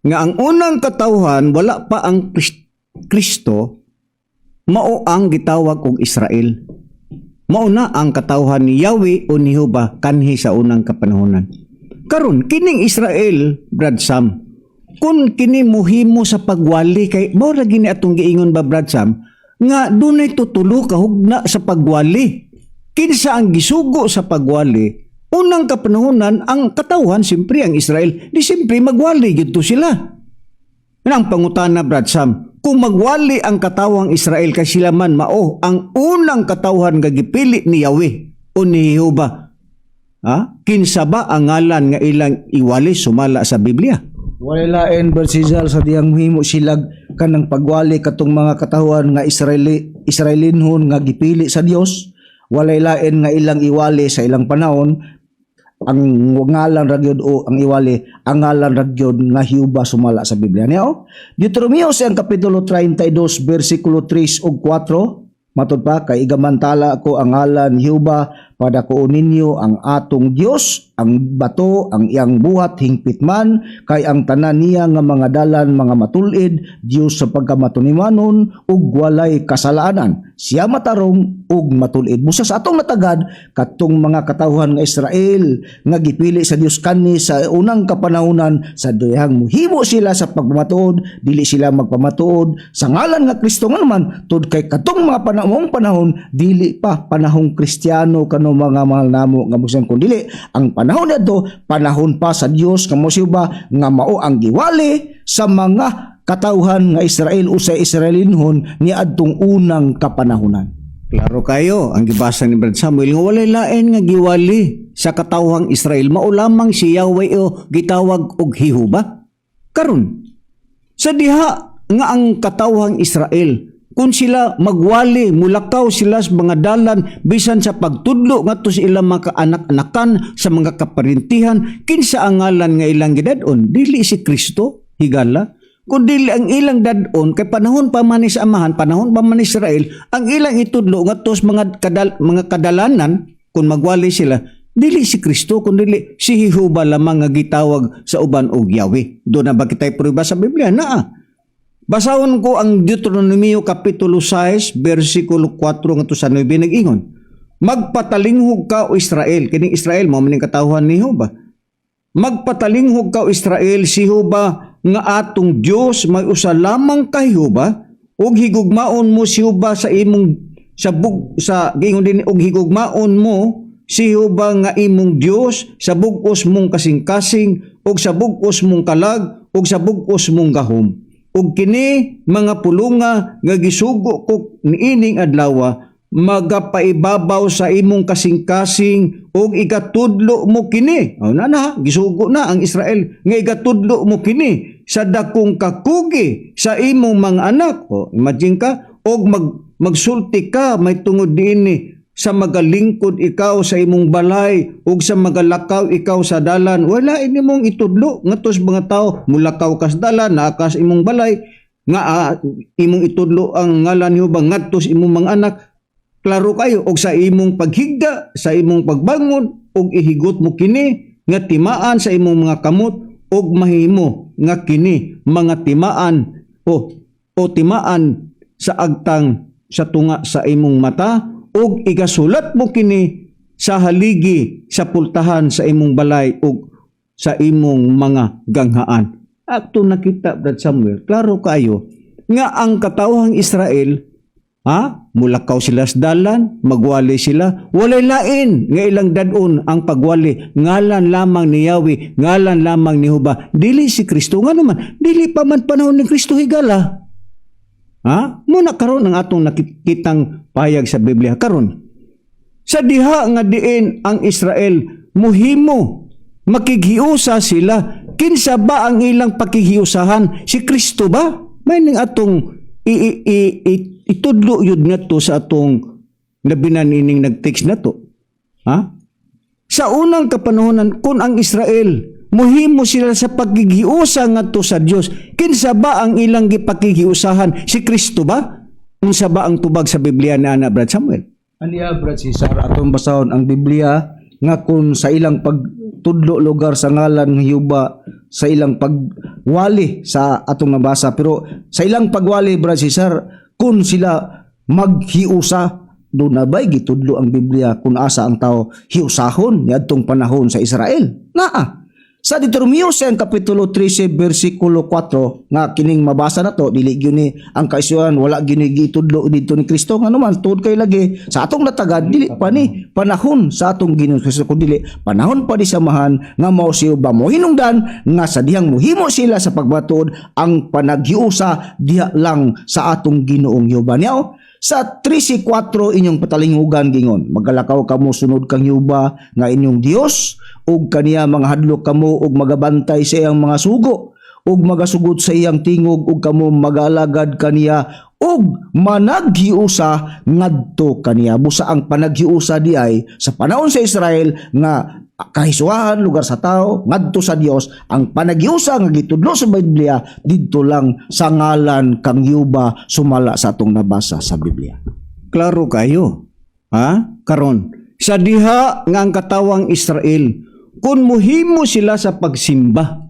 Speaker 3: nga ang unang katawhan wala pa ang Kristo, mao ang gitawag og Israel. Mao na ang katawhan ni Yahweh o ni Jehova kanhi sa unang kapanahonan. Karon kining Israel, Brad Sam, kun kini mohimo sa pagwali kay mao ra gini atong giingon ba, Brad Sam, nga dunay tutulo ka hugna sa pagwali. Kinsa ang gisugo sa pagwali, unang kapanahonan ang katawhan, siyempre ang Israel, di siyempre magwali gito sila. Ang pangutana, Brad Sam, kung magwali ang katawang Israel kay sila man mao ang unang katawhan nga gipili ni Yahweh o ni Jehova, kinsa ba ang ngalan nga ilang iwali sumala sa Biblia?
Speaker 2: Wala lain bersizal sa diyang muhimo silag kanang pagwali katong mga katawhan nga Israelinhon nga gipili sa Dios. Walay lain nga ilang iwali sa ilang panahon ang ngalan ragyod o ang iwali ang ngalan ragyod nga Jehova sumala sa Biblia niya. Deuteronomio sa kapitulo 32 bersikulo 3 ug 4 matud pa kay igamantala ko ang ngalan Jehova padako ninyo ang atong Dios, ang bato, ang iyang buhat hingpit man kay ang tanan niya nga mga dalan mga matulid Dios sa pagkamatunimanon ug walay kasalaanan. Siya matarong ug matulid. Busa sa atong natagad katong mga katawhan nga Israel nga gipili sa Dios kani sa unang kapanahunan sa duyang muhimo sila sa pagpamatuod, dili sila magpamatuod sa ngalan nga Kristo nga naman tud kay katong mga panahon dili pa panahong Kristiyano kano mga mahal namo nga busan kun dili ang panahon adto panahon pa sa Dios nga mo siya nga mao ang giwali sa mga katawhan nga Israel o sa Israelinhon ni adtong unang kapanahunan.
Speaker 3: Klaro kayo ang gibasa ni Brad Samuel nga walay lain nga giwali sa katawhang Israel, mao lamang si Yahweh o gitawag og Jehova. Karon sa diha nga ang katawhang Israel, kung sila magwali, mulakaw sila sa mga dalan, bisan sa pagtudlo ngadto sa ilang mga anak-anakan, sa mga kaparintihan, kinsa ang ngalan nga ilang gidadon? Dili si Kristo, higala. Kung dili ang ilang dadon, kay panahon pa man sa amahan, panahon pa man ni Israel, ang ilang itudlo ngadto sa mga kadalanan, kung magwali sila, dili si Kristo, kung dili si Jehova lamang nga gitawag sa uban og Yahweh. Doon na ba kita'y prueba sa Biblia? Naa. Basahon ko ang Deuteronomio kapitulo 6 versikulo 4 ngadto sa 9 nag-ingon. Magpatalinghog ka o Israel, kining Israel mao maning katawhan ni Jehova. Magpatalinghog ka o Israel, si Jehova nga atong Dios may usa lamang ka Jehova, ug higugmaon mo si Jehova sa imong sa gingon din og higugmaon mo si Jehova nga imong Dios sa bug-os mong kasing-kasing ug sa bug-os mong kalag ug sa bug-os mong gahom. Ug kini mga pulunga nga gisugo ko niining adlaw magapaibabaw sa imong kasing-kasing ug igatudlo mo kini. O na gisugo na ang Israel nga igatudlo mo kini sa dakong kakugi sa imong mga anak. O imagine ka og magsulti ka may tungod diini sa magalingkod ikaw sa imong balay ug sa magalakaw ikaw sa dalan. Wala ini mong itudlo ngadto sa mga tao mulakaw ka sa dalan naa sa imong balay nga imong itudlo ang ngalan ni Jehova ngadto sa imong mga anak. Klaro kayo og sa imong paghigda sa imong pagbangon og ihigot mo kini nga timaan sa imong mga kamot og mahimo nga kini mga timaan o timaan sa agtang sa tunga sa imong mata ug igasulat mo kini sa haligi sa pultahan sa imong balay ug sa imong mga ganghaan. Ato nakita Brad Samuel, klaro kayo nga ang katawhang Israel mulakaw sila sa dalan, magwali sila, walay lain nga ilang dadon ang pagwali, ngalan lamang ni Yahweh, ngalan lamang ni Jehova, dili si Kristo. Nga naman, dili pa man panahon ni Kristo higala. Muna karon ang atong nakikitang payag sa Biblia karon. Sa diha nga diin ang Israel muhimo makighiusa sila, kinsa ba ang ilang pakighiusahan? Si Kristo ba? May ning atong itudlo yun nga to sa atong nabinanining nag-text na to. Sa unang kapanahonan, kung ang Israel muhimo sila sa paggigiusa nga to sa Dios, kinsa ba ang ilang gipakighiusahan? Si Kristo ba? Unsa ba ang tubag sa Biblia na ana Brad Samuel?
Speaker 2: Aniya Brad Cesar, atong basahon ang Biblia nga kung sa ilang pagtudlo lugar sa ngalan ng Jehova, sa ilang pagwali sa atong nabasa, pero sa ilang pagwali Brad Cesar, kung sila maghiusa, doon na ba'y gitudlo ang Biblia kung asa ang tao hiusahon niadtong panahon sa Israel? Sa Deuteronomio ang kapitulo 13 versikulo 4 nga kining mabasa na to, dili gyud ni ang kaisuhan, wala gyud ni gitudlo dito ni Kristo nga naman tuod kay lagi sa atong natagad dili pa ni panahon sa atong Ginoong Kristo kun dili panahon pa di samahan nga mao si Jehova mo hinungdan nga sa dihang mohimo sila sa pagbatod ang panaghiusa diha lang sa atong Ginoong Jehova niya. Sa 13:4 inyong patalingugan gingon, magalakaw kamo sunod kang Jehova nga inyong Dios ug kaniya mga hadlok kamo ug magabantay sa iyang mga sugo ug magasugod sa iyang tingog ug kamo magalagad kaniya ug managhiusa ngadto kaniya. Busa ang panaghiusa di ay sa panahon sa Israel nga kahisuhan lugar sa tao ngadto sa Dios, ang panaghiusa nga gitudlo sa Biblia didto lang sa ngalan kang Jehova sumala sa atong nabasa sa Biblia.
Speaker 3: Klaro kayo. Karon sa diha nga ang katawang Israel kung muhimo sila sa pagsimba,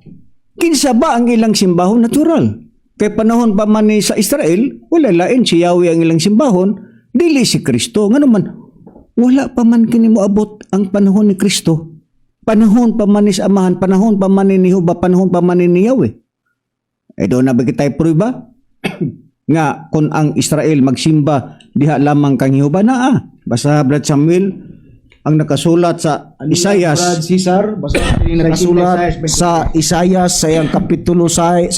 Speaker 3: kinsa ba ang ilang simbahon? Natural. Kay panahon pa man sa Israel, wala lain si Yahweh ang ilang simbahon, dili si Kristo. Nga naman, wala pa man kini moabot ang panahon ni Kristo. Panahon pa man ni sa Amahan, panahon pa man ni Jehova, panahon pa man ni Yahweh. Doon na ba kita'y prueba? Nga, kung ang Israel magsimba, diha lamang kang Jehova na Basta Brad Samuel, ang nakasulat sa Isaias.
Speaker 2: Brad Cesar, basta nakasulat sa Isaias sa iyang kapitulo 66,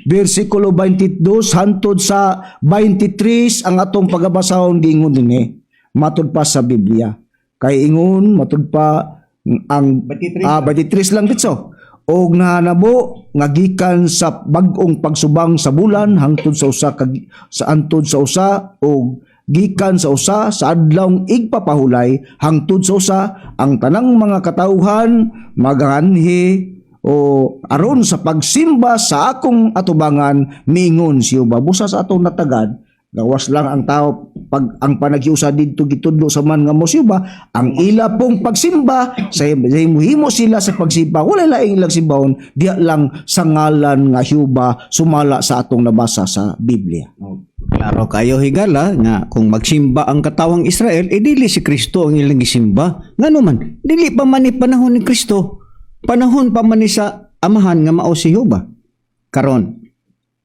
Speaker 2: versikulo 22 hantod sa 23 ang atong pagabasahon giingon dinhi. Matud pa sa Biblia. Kay ingon matud pa ang 23 lang ditso. Og nahanabo nga gikan sa bag-ong pagsubang sa bulan hangtod sa usa og gikan sa usa sa adlawng igpapahulay hangtod sa usa ang tanang mga katawhan maganhi o aron sa pagsimba sa akong atubangan mingon si Jehova. Busa sa atong natagad gawas lang ang tao pag ang panaghiusa didto gitudlo sa man nga mo si Jehova, ang ila pong pagsimba sa himo sila sa pagsimba wala laing ilang simbahon diya lang sa ngalan nga Jehova sumala sa atong nabasa sa Biblia.
Speaker 3: Klaro kayo higala nga kung magsimba ang katawang Israel, dili si Kristo ang ilang gisimba. Nga naman, dili pa man ni panahon ni Kristo. Panahon pa man ni sa Amahan nga mao si Jehova. Karon,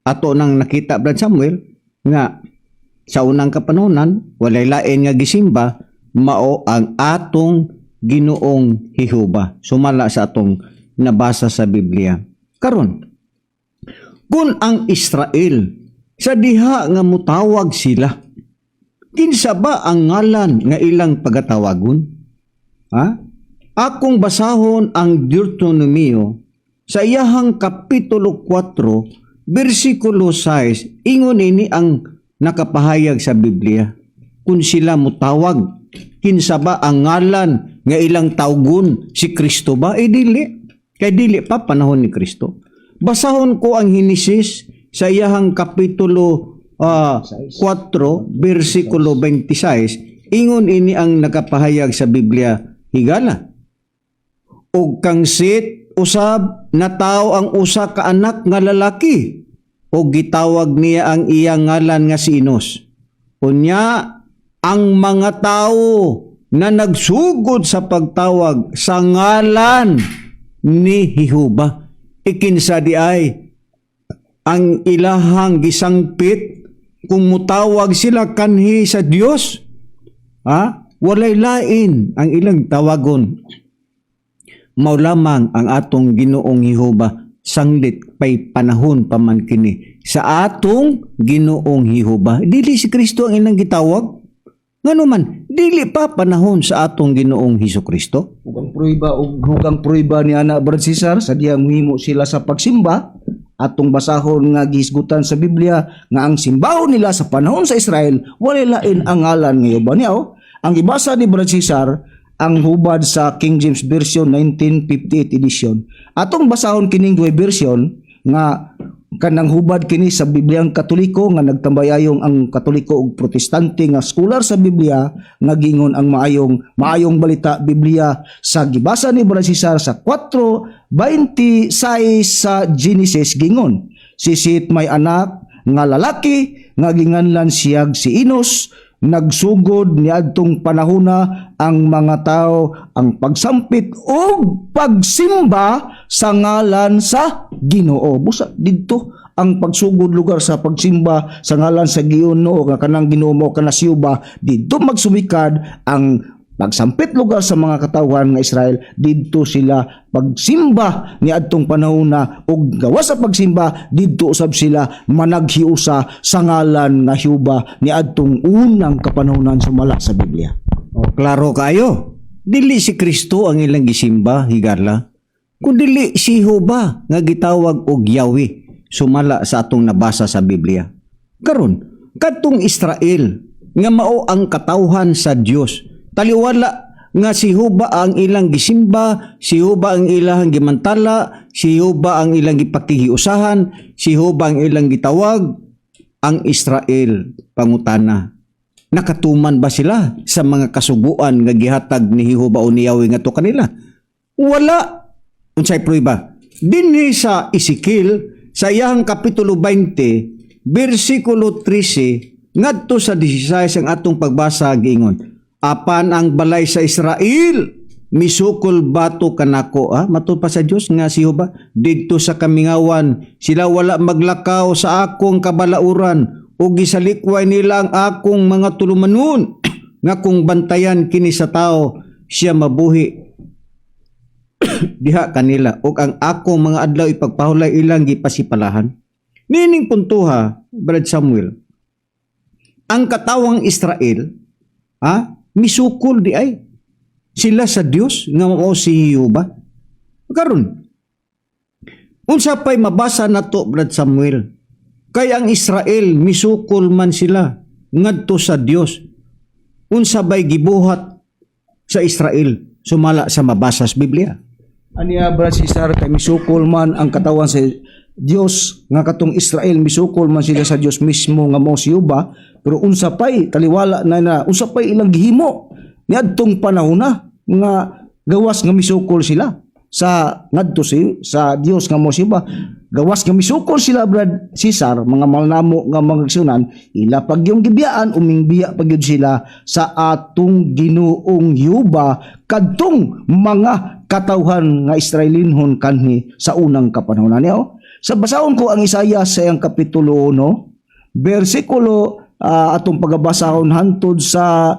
Speaker 3: ato nang nakita Brad Samuel nga sa unang kapanahonan, walay lain nga gisimba mao ang atong Ginoong Jehova. Sumala sa atong nabasa sa Biblia. Karon, kung ang Israel sa diha nga mutawag sila, kinsa ba ang ngalan nga ilang pagatawagon? Ha? Akong basahon ang Deuteronomio sa iyahang kapitulo 4, versikulo 6, ingon ini ang nakapahayag sa Biblia. Kung sila mutawag, kinsa ba ang ngalan nga ilang tawgon? Si Kristo ba? Dili. Kay dili pa panahon ni Kristo. Basahon ko ang Henesis sa iyahang kapitulo 4, versikulo 26. Ingon ini ang nakapahayag sa Biblia, higala. Og kang Set usab na tao ang usa ka anak nga lalaki, o gitawag niya ang iyang ngalan nga si Enos. Unya, ang mga tao na nagsugod sa pagtawag sa ngalan ni Jehova, ikinsa di ay ang ilahang gisangpit kung mutawag sila kanhi sa Dios. Walay lain ang ilang tawagon. Mao lamang ang atong Ginoong Jehova sanglit pay panahon pa man kini sa atong Ginoong Jehova. Dili si Kristo ang ilang gitawag. Ngano man, dili pa panahon sa atong Ginoong Hesukristo.
Speaker 2: Hugang pruiba ni ana Brad Cesar sa diyang muhimo sila sa pagsimba. Atong basahon nga gihisgutan sa Biblia nga ang simbahon nila sa panahon sa Israel walay lain ang ngalan nga Jehova niya. Ang ibasa ni Brad Cesar ang hubad sa King James Version 1958 edition. Atong basahon kining duay version nga kanang hubad kini sa Bibliang Katoliko nga nagtambayayong ang Katoliko ug Protestante nga scholar sa Biblia nga gingon ang maayong balita Biblia sa gibasa ni Brad Cesar sa 4:26 sa Genesis gingon, si Set may anak nga lalaki nga ginganlan siyag si Enos. Nagsugod niadtong panahona ang mga tao ang pagsampit o pagsimba sa ngalan sa Ginoo. Busa didto ang pagsugod lugar sa pagsimba sa ngalan sa Ginoo nga kanang Ginoo mo kana siyuba, didto magsumikad ang pagsampit lugar sa mga katawhan nga Israel. Didto sila pagsimba ni adtong panahona ug gawas sa pagsimba didto usab sila managhiusa sa ngalan nga Jehova ni adtong unang kapanahonan sumala sa Biblia.
Speaker 3: Klaro kayo. Dili si Kristo ang ilang gisimba, higala. Kung dili si Jehova nga gitawag og Yahweh, sumala sa atong nabasa sa Biblia. Karon, kadtong Israel nga mao ang katawhan sa Dios, taliwala nga si Jehova ang ilang gisimba, si Jehova ang ilang gimantala, si Jehova ang ilang gipaktihiusahan, si Jehova ang ilang gitawag. Ang Israel, pangutana, nakatuman ba sila sa mga kasuguan nga gihatag ni Jehova o ni Yahweh nga to kanila? Wala. Unsay prueba? Dinhi sa Ezekiel sa iyang kapitulo 20, versikulo 13 ngadto sa 16 ang atong pagbasa giingon, apan ang balay sa Israel, misukol bato kanako. Matud pa sa Dios nga si Jehova, didto sa kamingawan, sila wala maglakaw sa akong kabalauran, o gisalikway nila ang akong mga tulumanon, nga kung bantayan kini sa tao, siya mabuhi diha kanila, o ang akong mga adlaw ipagpahulay ilang gipasipalahan. Nining puntuha, Brad Samuel, ang katawang Israel, misukol di ay sila sa Dios nga mao si Jehova. Karon, unsa pay mabasa nato, Brad Samuel, kay ang Israel misukol man sila ngadto sa Dios. Unsa bay gibuhat sa Israel sumala sa mabasa sa Biblia?
Speaker 2: Aniya Brad Cesar, kay misukol man ang katawan sa Dios nga katong Israel, misukol man sila sa Dios mismo nga mao si Jehova. Pero unsa pay taliwala na unsa pay ilang gihimo niadtong panahon na nga gawas nga misukol sila sa ngadto sa Dios nga mao si Jehova. Gawas nga misukol sila, Brad Cesar, mga malnamo nga magsunan, ila pag yung gibiyaan umingbiya pagyud sila sa atong Ginoong Jehova kadtong mga katawhan nga Israelinhon kanhi sa unang kapanahonan niya. Sa basahon ko ang Isaias sa iyang kapitulo 1, bersikulo atong pagabasahon hantod sa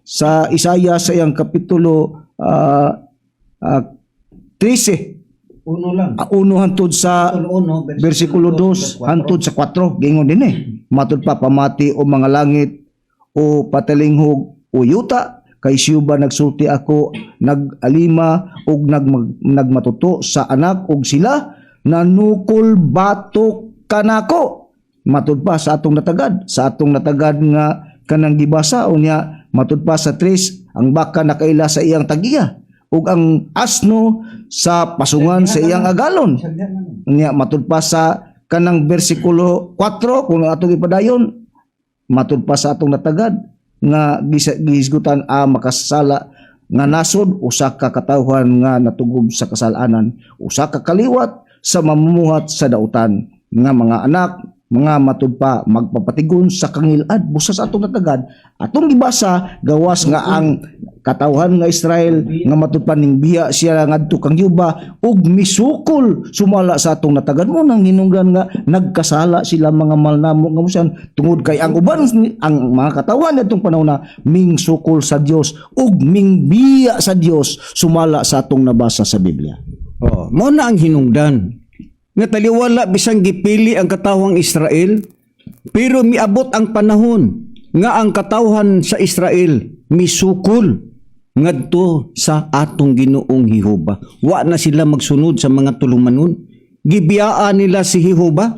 Speaker 2: sa Isaiah sa iyang kapitulo 13
Speaker 3: Uno lang.
Speaker 2: uno hantod sa
Speaker 3: Uno,
Speaker 2: versikulo 2 hantod sa 4 gingon din matud pa pamati o mga langit o patalinghog o yuta kay siya ba nagsulti ako nagalima og nagmatuto sa anak og sila nanukol batok kanako matud pa sa atong natagad nga kanang gibasa unya matud pa sa 3 ang baka nakaila sa iyang tagiya ug ang asno sa pasungan sa iyang agalon. Nya matud pa sa kanang bersikulo 4 kung atong ipadayon matud pa sa atong natagad nga gihisgutan makasala nga nasod usa ka katawhan nga natugob sa kasalanan usa ka kaliwat sa mamumuhat sa dautan nga mga anak mga matud pa magpapatigon sa kangilad busa sa atong natagad atong gibasa gawas nga ang katawhan nga Israel nga matud pa ning biya siya ngadto kang Yuba ug misukol sumala sa atong natagad mo nang hinungdan nga nagkasala sila mga malnamo nga musan tungod kay ang uban ang mga katawhan atong panahon na ming sukol sa Dios ug ming biya sa Dios sumala sa atong nabasa sa Biblia.
Speaker 3: Mo na ang hinungdan nga taliwala bisang gipili ang katawhang Israel pero miabot ang panahon nga ang katawhan sa Israel misukol ngadto sa atong Ginoong Jehova. Wa na sila magsunod sa mga tulumanon. Gibiyaan nila si Jehova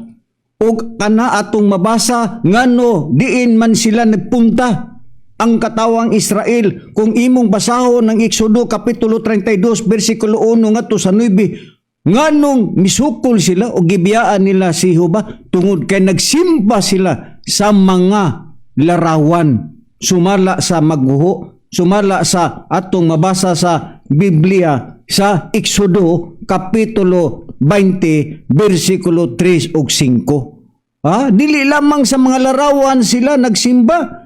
Speaker 3: ug kana atong mabasa ngano diin man sila nagpunta ang katawang Israel. Kung imong basahon ng Exodo kapitulo 32 bersikulo 1 ngadto sa 9 nganong misukol sila o gibiyaan nila si Jehova tungod kay nagsimba sila sa mga larawan sumala sa magguho sumala sa atong mabasa sa Biblia sa Exodo kapitulo 20 bersikulo 3 ug 5. Dili lamang sa mga larawan sila nagsimba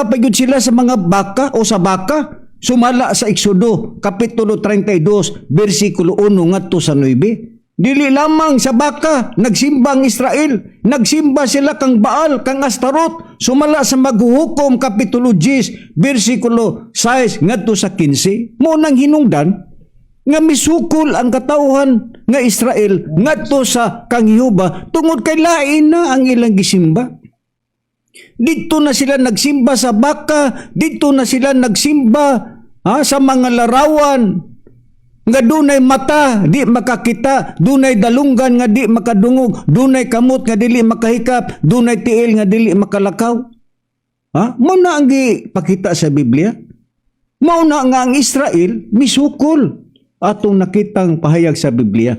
Speaker 3: pa gyud sila sa mga baka o sa baka sumala sa Exodo kapitulo 32 bersikulo 1 ngadto sa 9. Dili lamang sa baka nagsimba ang Israel, nagsimba sila kang Baal, kang Astarot, sumala sa maghuhukom kapitulo 10 bersikulo 6 ngadto sa 15. Mo nang hinungdan nga misukol ang katawhan nga Israel ngadto sa kang Jehova tungod kay lain na ang ilang gisimba. Dito na sila nagsimba sa baka, dito na sila nagsimba sa mga larawan nga dunay mata di makakita, dunay dalunggan nga di makadungog, dunay kamot nga dili makahikap, dunay tiil nga dili makalakaw. Mao na ang gipakita sa Biblia. Mao na nga ang Israel misukol atong nakitang pahayag sa Biblia.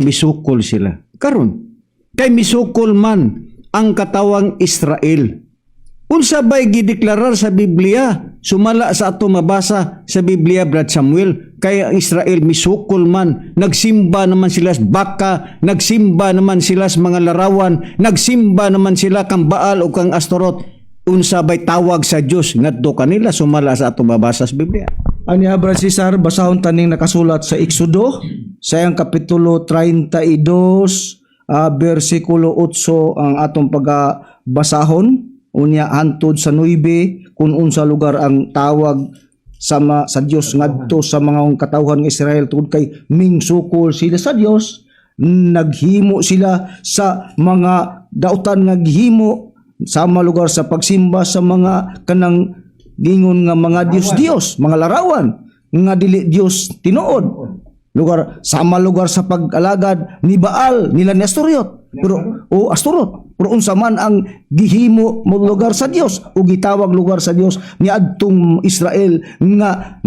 Speaker 3: Misukol sila. Karon kay misukol man ang katawang Israel. Unsa ba'y gideklarar sa Biblia? Sumala sa ato mabasa sa Biblia, Brad Samuel, kaya ang Israel misukol man, nagsimba naman sila sa baka, nagsimba naman sila sa mga larawan, nagsimba naman sila kang Baal o kang Astorot. Unsa ba'y tawag sa Dios ngadto kanila sumala sa ato mabasa sa Biblia?
Speaker 2: Ani Brad Cesar, basahon taning nakasulat sa Exodo sa iyang kapitulo 32 bersikulo 8 ang atong pagbasahon unya hantod sa 9 kung unsa lugar ang tawag sa Dios ngadto sa mga katawhan ng Israel tungod kay mingsukol sila sa Dios, naghimo sila sa mga dautan nga gihimo sa mga lugar sa pagsimba sa mga kanang gingon nga mga Dios, mga larawan nga dili Dios tinuod. Lugar sama lugar sa pag-alagad ni Baal nila ni Astorot pero unsa man ang gihimo mo lugar sa Dios o gitawag lugar sa Dios niadtong Israel nga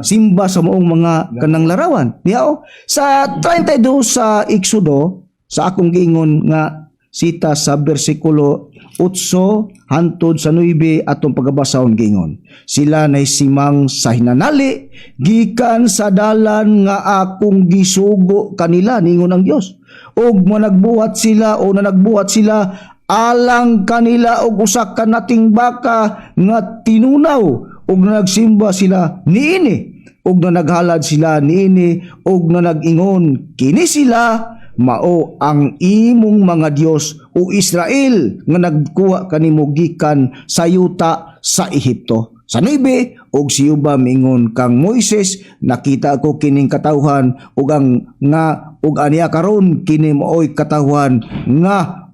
Speaker 2: simba sa moong mga kanang larawan sa 32 sa Exodo sa akong giingon nga sita sa bersikulo 8 hantod sa 9 atong pagabasahon giingon. Sila nay simang sa hinanali gikan sa dalan nga akong gisugo kanila ningon ang Dios. Og managbuhat sila o nanagbuhat sila alang kanila og usa ka nating baka nga tinunaw og nagsimba sila niini og nanaghalad sila niini og nanagingon kini sila mao ang imong mga Dios o Israel nga nagkuha kanimo gikan sa yuta sa Ehipto. Sa 9, og siyuba mingon kang Moises, nakita ko kining katawhan ug aniya karon kini mooy katawhan nga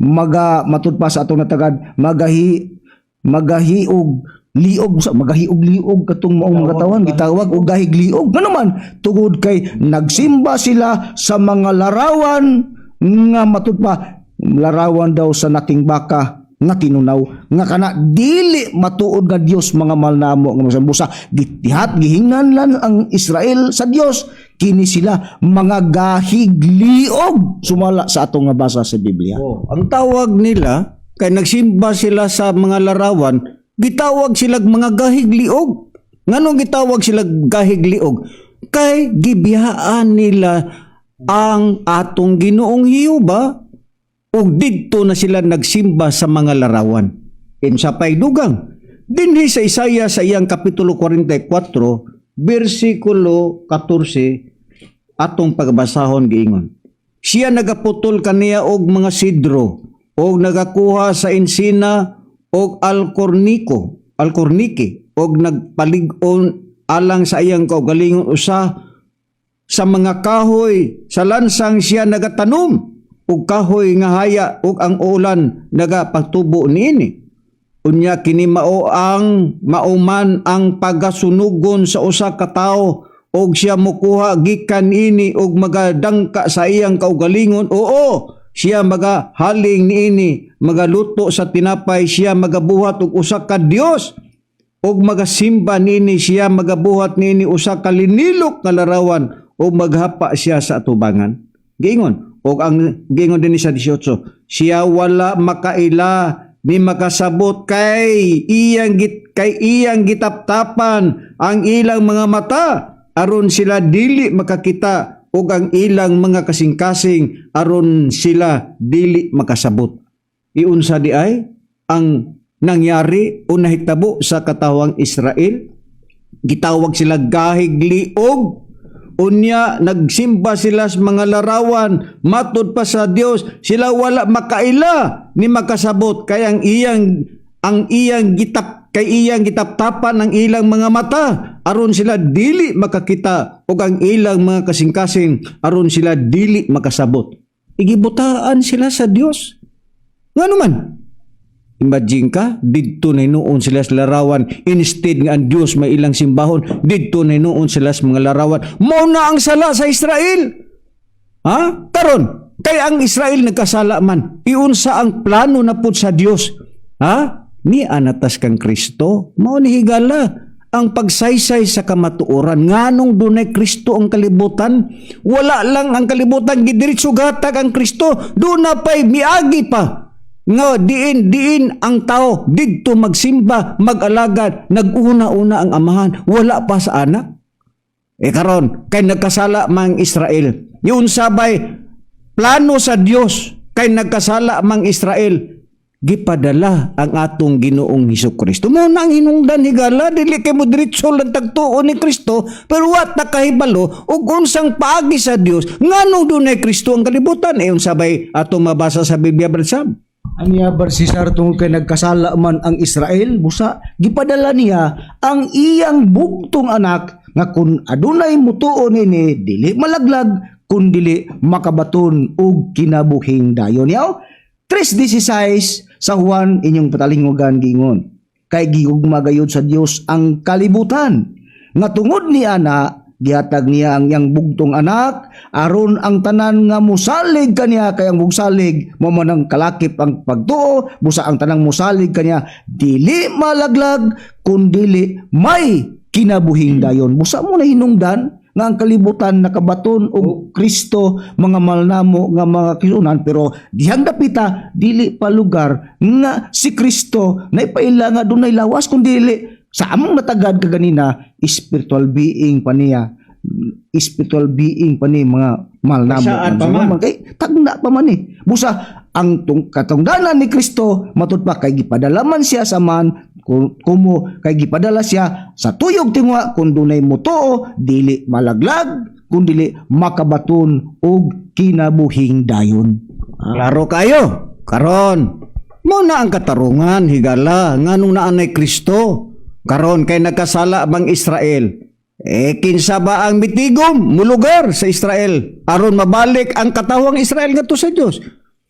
Speaker 2: matud pa sa atong natagad magahiog liog katong maong mga katawan gitawag og gahig liog. Nga naman tungod kay nagsimba sila sa mga larawan nga matud pa larawan daw sa naking baka nga tinunaw nga kana dili matuod nga Dios mga malnamo nga masambusa gihingnan ang Israel sa Dios kini sila mga gahigliog sumala sa atong nga basa sa Biblia.
Speaker 3: Ang tawag nila kay nagsimba sila sa mga larawan, gitawag sila mga gahigliog. Nganong gitawag sila gahigliog? Kay gibiyaan nila ang atong Ginoong Hiyuba ug didto na sila nagsimba sa mga larawan. Insa pay dugang dinhi sa Isaiah sa iyang kapitulo 44 bersikulo 14 atong pagbasahon giingon. Siya nagaputol kaniya og mga sidro og nagakuha sa insina og alkorniki og nagpalig-on alang sa iyang kaugalingon usa sa mga kahoy sa lansang siya nagatanom ug kahoy nga haya ug ang ulan nagapatubo niini. Unya kini mauman ang pagasunugon sa usa ka tawo og siya mokuha gikan ini og magadangka sa iyang kaugalingon. Oo, siya magahaling niini, magaluto sa tinapay, siya magabuhat og usa ka Dios og magasimba niini, siya magabuhat niini usa ka linilok nga larawan og maghapa siya sa atubangan. Giingon og ang gingon din sa 18, siya wala makaila ni makasabot kay iyang gitaptapan ang ilang mga mata aron sila dili makakita ug ang ilang mga kasing-kasing aron sila dili makasabot. Iunsa di ay ang nangyari o nahitabo sa katawang Israel? Gitawag sila gahigliog. Unya nagsimba sila sa mga larawan, matud pa sa Dios, sila wala makaila ni makasabot kay ang iyang gitaptapan ang ilang mga mata aron sila dili makakita ug ang ilang mga kasing-kasing aron sila dili makasabot. Igibutaan sila sa Dios. Ngano man? Imagine ka, didto na noon sila sa larawan, instead nga ang Diyos may ilang simbahon, didto na noon sila sa mga larawan. Mao na ang sala sa Israel. Ha? Karon, kay ang Israel nagkasala man, iunsa ang plano na pud sa Diyos. Ha? Ni anatas kang Kristo, mao ni higala ang pagsaysay sa kamatuoran. Nganong dunay Kristo ang kalibutan? Wala lang ang kalibutan, gidiritso gatag ang Kristo, doon na pa'y miagi pa. Nga diin ang tao didto magsimba, mag-alagad, nag-una-una ang amahan, wala pa sa anak. Karon kay nagkasala mang Israel. Yun sabay plano sa Dios kay nagkasala mang Israel, gipadala ang atong Ginoong Hesukristo. Mo nang hinungdan higala dili kay mo diretso lang tagtuo ni Kristo, pero wat nakahibalo ug unsang paagi sa Dios nganong dunay Kristo ang kalibutan. Yun sabay atong mabasa sa Biblia, Brad Sam.
Speaker 2: Aniya Barsisar tungkol kay nagkasala man ang Israel, busa gipadala niya ang iyang bugtong anak nga kun adunay mutuon ini dili malaglag kun dili makabaton og kinabuhing dayon. Yaw 3:16 sa Juan inyong patalingogan gingon, kay gigugma gayud sa Dios ang kalibutan nga tungod ni ana gihatag niya ang iyang bugtong anak aron ang tanan nga musalig kaniya kay ang mugsalig mao man ang kalakip ang pagtuo, busa ang tanang musalig kaniya dili malaglag kun dili may kinabuhing dayon. Busa mo na hinungdan nga ang kalibutan nakabaton og Kristo, mga malnamo nga mga kisunan, pero dihang dapita dili pa lugar nga si Kristo na ipaila nga dunay lawas kun dili sa among natagad kaganina, spiritual being pa niya. Spiritual being pa ni mga malnamo. Kay tagna pa man ni. Busa ang katungdanan ni Kristo matud pa kay gipadalaman siya sa man kumo kay gipadala siya sa tuyog tingwa kun dunay mutuo dili malaglag kun dili makabaton og kinabuhing dayon.
Speaker 3: Klaro kayo. Karon, mo na ang katarungan higala nganong naanay Kristo. Karon kay nagkasala bang Israel? Kinsa ba ang mitigom mulugar sa Israel aron mabalik ang katawang Israel ngadto sa Dios?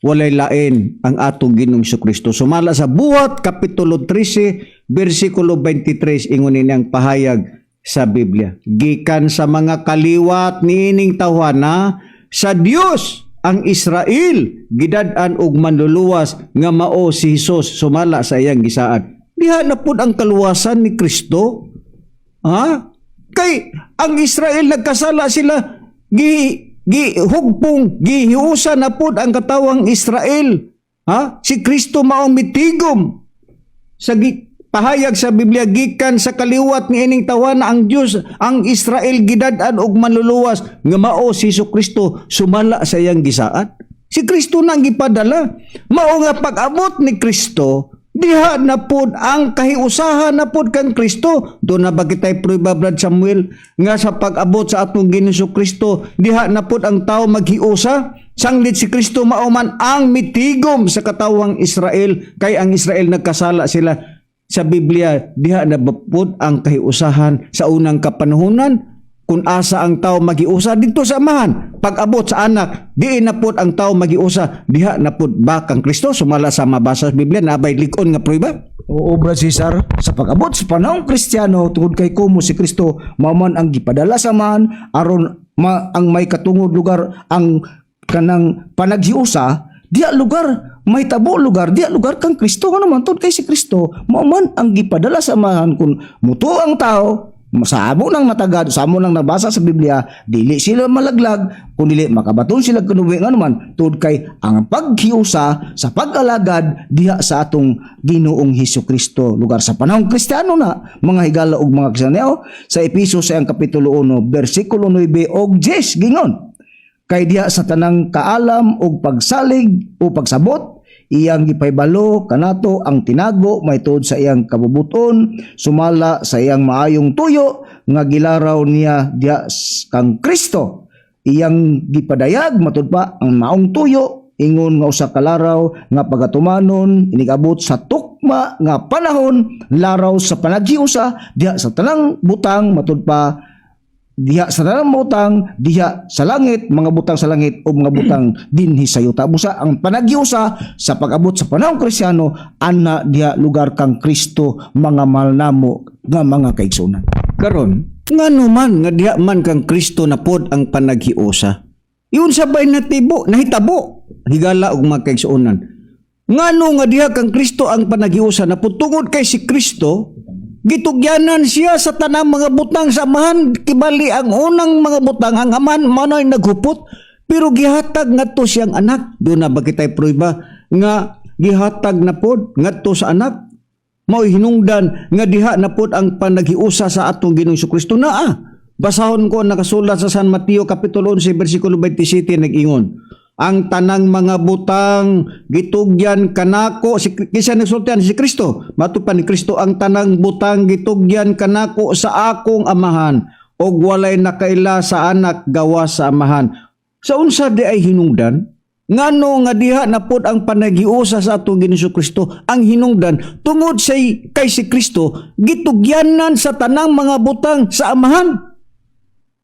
Speaker 3: Walay lain ang atong Ginoong Kristo. Sumala sa Buhat kapitulo 13 bersikulo 23 ingon niyang pahayag sa Biblia. Gikan sa mga kaliwat niining tawhana sa Dios ang Israel gidad-an og manluluwas nga mao si Hesus sumala sa iyang gisaad. Diha na pud ang kaluwasan ni Kristo. Ha? Kay ang Israel nagkasala sila gihiusa na pud ang katawang Israel. Ha? Si Kristo maong mitigom sa pahayag sa Biblia gikan sa kaliwat niining tawana ang Dios ang Israel gidad-an og manluluwas nga mao si Kristo sumala sa iyang gisaad. Si Kristo nang gipadala. Mao nga pag-abot ni Kristo diha na pod ang kahiusahan na pod kang Kristo. Do na ba kitay prueba Brad Samuel nga sa pag-abot sa atong Ginoong Kristo diha na pod ang tao maghiusa. Sanglit si Kristo mao man ang mitigom sa katawang Israel kay ang Israel nagkasala sila. Sa Biblia, diha na bapod ang kahiusahan sa unang kapanahunan kung asa ang tao magiusa dito sa amahan. Pag-abot sa anak, diin na pod ang tao magiusa, diha na pod ba kang Kristo? Sumala sa mabasa sa Biblia, nabay likon nga prueba?
Speaker 2: Oo, Brad Cesar, sa pag-abot sa panahong Kristiyano tungod kay kumo si Kristo, mauman ang gipadala sa man aron ang may katungod lugar ang kanang panaghiusa, diya lugar may tabo lugar, diya lugar kang Kristo. Ano man tod kay si Kristo, mauman ang gipadala sa amahan kung muto ang tao, sa amo nang natagad, sa amo nang nabasa sa Biblia, dili sila malaglag, kung dili makabaton sila kanuwi nga naman, tod kay ang paghiusa sa pag-alagad diha sa atong Ginoong Hesukristo. Lugar sa panahong Kristiyano na, mga higala ug mga Kristiyano, sa Episos sa kapitulo 1, bersikulo 9 og 10, gingon. Kay diha sa tanang kaalam o pagsalig o pagsabot, iyang gipaybalo kanato ang tinago may tuod sa iyang kabubuton, sumala sa iyang maayong tuyo, nga gilaraw niya diha kang Kristo. Iyang gipadayag matud pa ang maong tuyo, ingon nga usa ka laraw nga pagatumanon, inigabot sa tukma nga panahon, laraw sa panaghiusa, diha sa tanang butang matud pa diha sa tanang butang, diha sa langit, mga butang sa langit o mga butang dinhi sa yuta. Busa ang panaghiusa sa pag-abot sa panahong Kristiyano, ana diha lugar kang Kristo, mga malnamo nga mga kaigsunan.
Speaker 3: Karon, ngano man nga diha man kang Kristo na pod ang panaghiusa. Iyon sabay nahitabo higala og mga kaigsunan. Ngano nga diha kang Kristo ang panaghiusa na pod tungod kay si Kristo gitugyanan siya sa tanang mga butang sa amahan. Kibali ang unang mga butang ang amahan manoy naghupot pero gihatag ngadto siyang anak. Do na ba kitay prueba nga gihatag na pod ngadto sa anak? Mao hinungdan nga diha na pod ang panaghiusa sa atong Ginoong Kristo naa. Basahon ko nakasulat sa San Mateo kapitulo 11 bersikulo 27 nag-ingon. Ang tanang mga butang gitugyan kanako kisa nagsultian si Kristo. Matupan ni Kristo ang tanang butang gitugyan kanako sa akong amahan og walay nakaila sa anak gawa sa amahan. Sa unsa di ay hinungdan? Ngano nga diha na pod ang panaghiusa sa atong Ginoong Kristo ang hinungdan tungod sa kay si Kristo gitugyanan sa tanang mga butang sa amahan.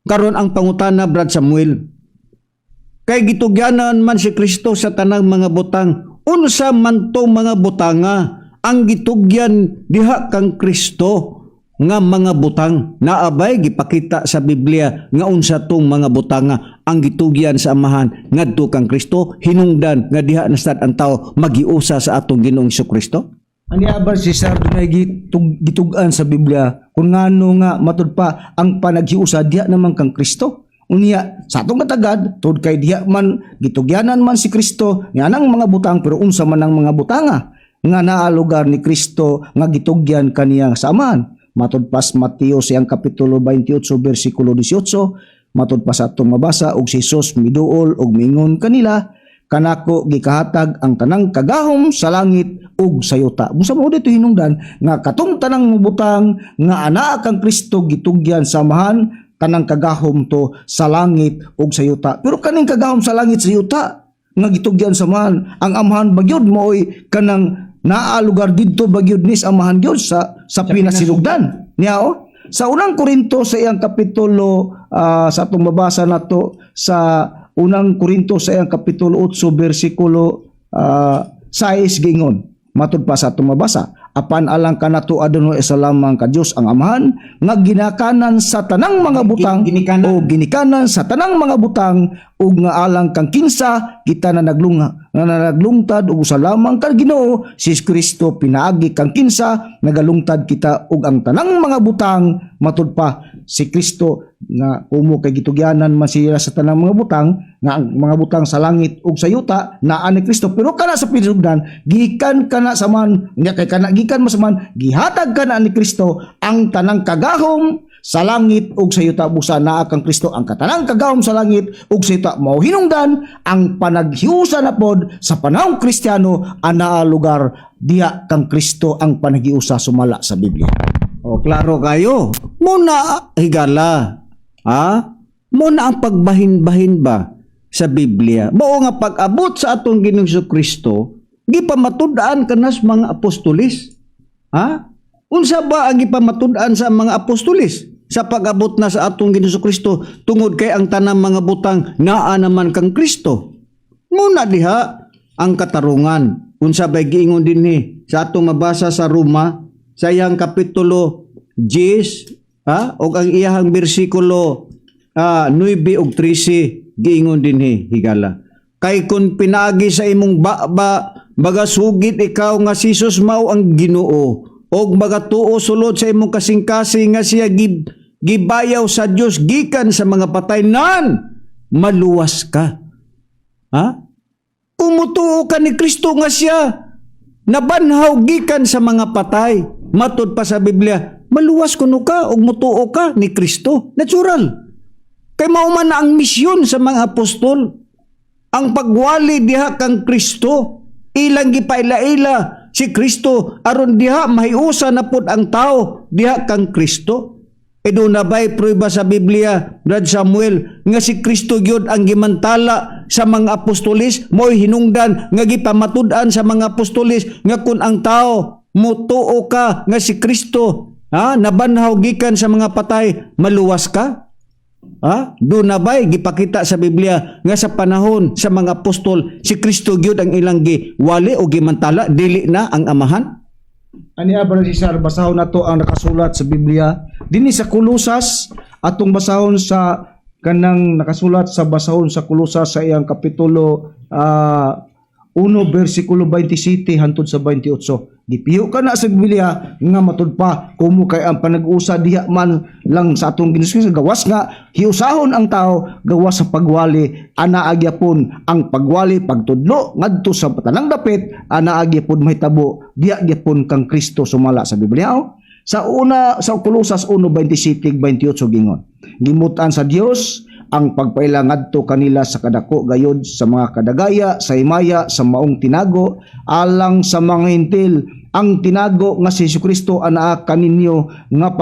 Speaker 3: Karon ang pangutana Brad Samuel, kay gitugyanan man si Kristo sa tanang mga butang, unsa man to mga butanga ang gitugyan diha kang Kristo nga mga butang? Naabay gipakita sa Biblia nga unsa tong mga butanga ang gitugyan sa amahan ngadto kang Kristo, hinungdan nga diha na sad ang tao magiusa sa atong Ginoong Kristo.
Speaker 2: Ani abar si Sir dunay gitugan sa Biblia kung ngano nga matud pa ang panaghiusa diha naman kang Kristo. Unya sa atong katagad tod kay diha man gitugyanan man si Kristo nga nang mga butang pero unsa man ang mga butanga nga naa lugar ni Kristo nga gitugyan kaniya sa amahan. Matud pas Mateo siyang kapitulo 28 bersikulo 18, matud pa sa atong mabasa og si Jesus miduol og mingon kanila, kanako gikahatag ang tanang kagahom sa langit ug sa yuta. Busa mo dito hinungdan nga katong tanang butang nga anaa kang Kristo gitugyan sa amahan tanang kagahom to sa langit ug sa yuta. Pero kaning kagahom sa langit sa yuta nga gitugyan sa man ang amahan bagyod mo'y kanang naa lugar didto bagyod nis amahan gyud sa pinasinugdan niya sa unang Korinto sa iyang kapitulo sa atong mabasa nato sa unang Korinto sa iyang kapitulo 8 bersikulo 6 gingon matud pa sa atong mabasa apan alang kanato adunay isa lamang ka Dios ang amahan nga ginakanan sa tanang mga butang o ginikanan sa tanang mga butang ug nga alang kang kinsa kita na naglungtad ug usa lamang ka Ginoo si Kristo pinaagi kang kinsa nagalungtad kita ug ang tanang mga butang matud pa si Kristo nga umo kay gitugyanan man siya sa tanang mga butang nga ang mga butang sa langit ug sa yuta naa ni Kristo pero kana sa pinasugdan gikan kana sa man nya kay kana gikan mo sa man gihatag kana ni Kristo ang tanang kagahom sa langit ug sa yuta busa naa kang Kristo ang katanang kagahom sa langit ug sa yuta mao hinungdan ang panaghiusa na pod sa panahong Kristiyano ana lugar diha kang Kristo ang panaghiusa sumala sa Biblia.
Speaker 3: O, klaro kayo. Muna higala. Muna ang pagbahin-bahin ba sa Biblia. Mao nga pag-abot sa atong Ginoong Kristo, gipamatud-an kanas mga apostolis. Unsa ba ang gipamatud-an sa mga apostolis? Sa pag-abot na sa atong Ginoong Kristo, tungod kay ang tanang mga butang naa naman kang Kristo. Muna diha ang katarungan. Unsa ba giingon dinhi sa atong mabasa sa Roma sa iyang kapitulo 10 o ang iyahang bersikulo 9 ug 13 giingon dinhi higala kay kun pinaagi sa imong bagasugid ikaw nga si Jesus mao ang Ginoo og magatuo sulod sa imong kasing-kasing nga siya gibayaw sa Dios gikan sa mga patay nan maluwas ka. Umutuo ka ni Kristo nga siya nabanhaw gikan sa mga patay. Matod pa sa Biblia, maluwas kuno ka o mutuo ka ni Kristo. Natural. Kay mao man na ang misyon sa mga apostol. Ang pagwali diha kang Kristo. Ilang gipaila-ila si Kristo. Aron diha mahiusa na pod ang tao diha kang Kristo. E doon na ba'y prueba sa Biblia, Brad Samuel, nga si Kristo gyud ang gimantala sa mga apostolis, mo'y hinungdan nga gipamatud-an sa mga apostolis, nga kun ang tao mutuo ka nga si Kristo, nabanhaw gikan sa mga patay, maluwas ka? Doon na ba'y gipakita sa Biblia nga sa panahon sa mga apostol, si Kristo gyud ang ilang giwali o gimantala, dili na ang amahan?
Speaker 2: Ani abra si Sar basahon nato ang nakasulat sa Biblia dinhi sa Kolosas atong basahon sa kanang nakasulat sa basahon sa Kolosas sa iyang kapitulo 1 bersikulo 27 hangtod sa 28. Gipiyo ka na sa Biblia nga matud pa kumo kay ang panag-usa diha man lang sa atong Ginoo gawas nga hiusahon ang tao gawas sa pagwali ana agyapon ang pagwali pagtudlo ngadto sa tanang dapit ana agyapon mahitabo diha gyapon kang Kristo sumala sa Biblia. Sa Kolosas 1:27-28 gingon gimutan sa Dios ang pagpaila ngadto kanila sa kadako gayod sa mga kadagaya sa himaya sa maong tinago alang sa mga hintil ang tinago nga si Jesucristo anaa kaninyo nga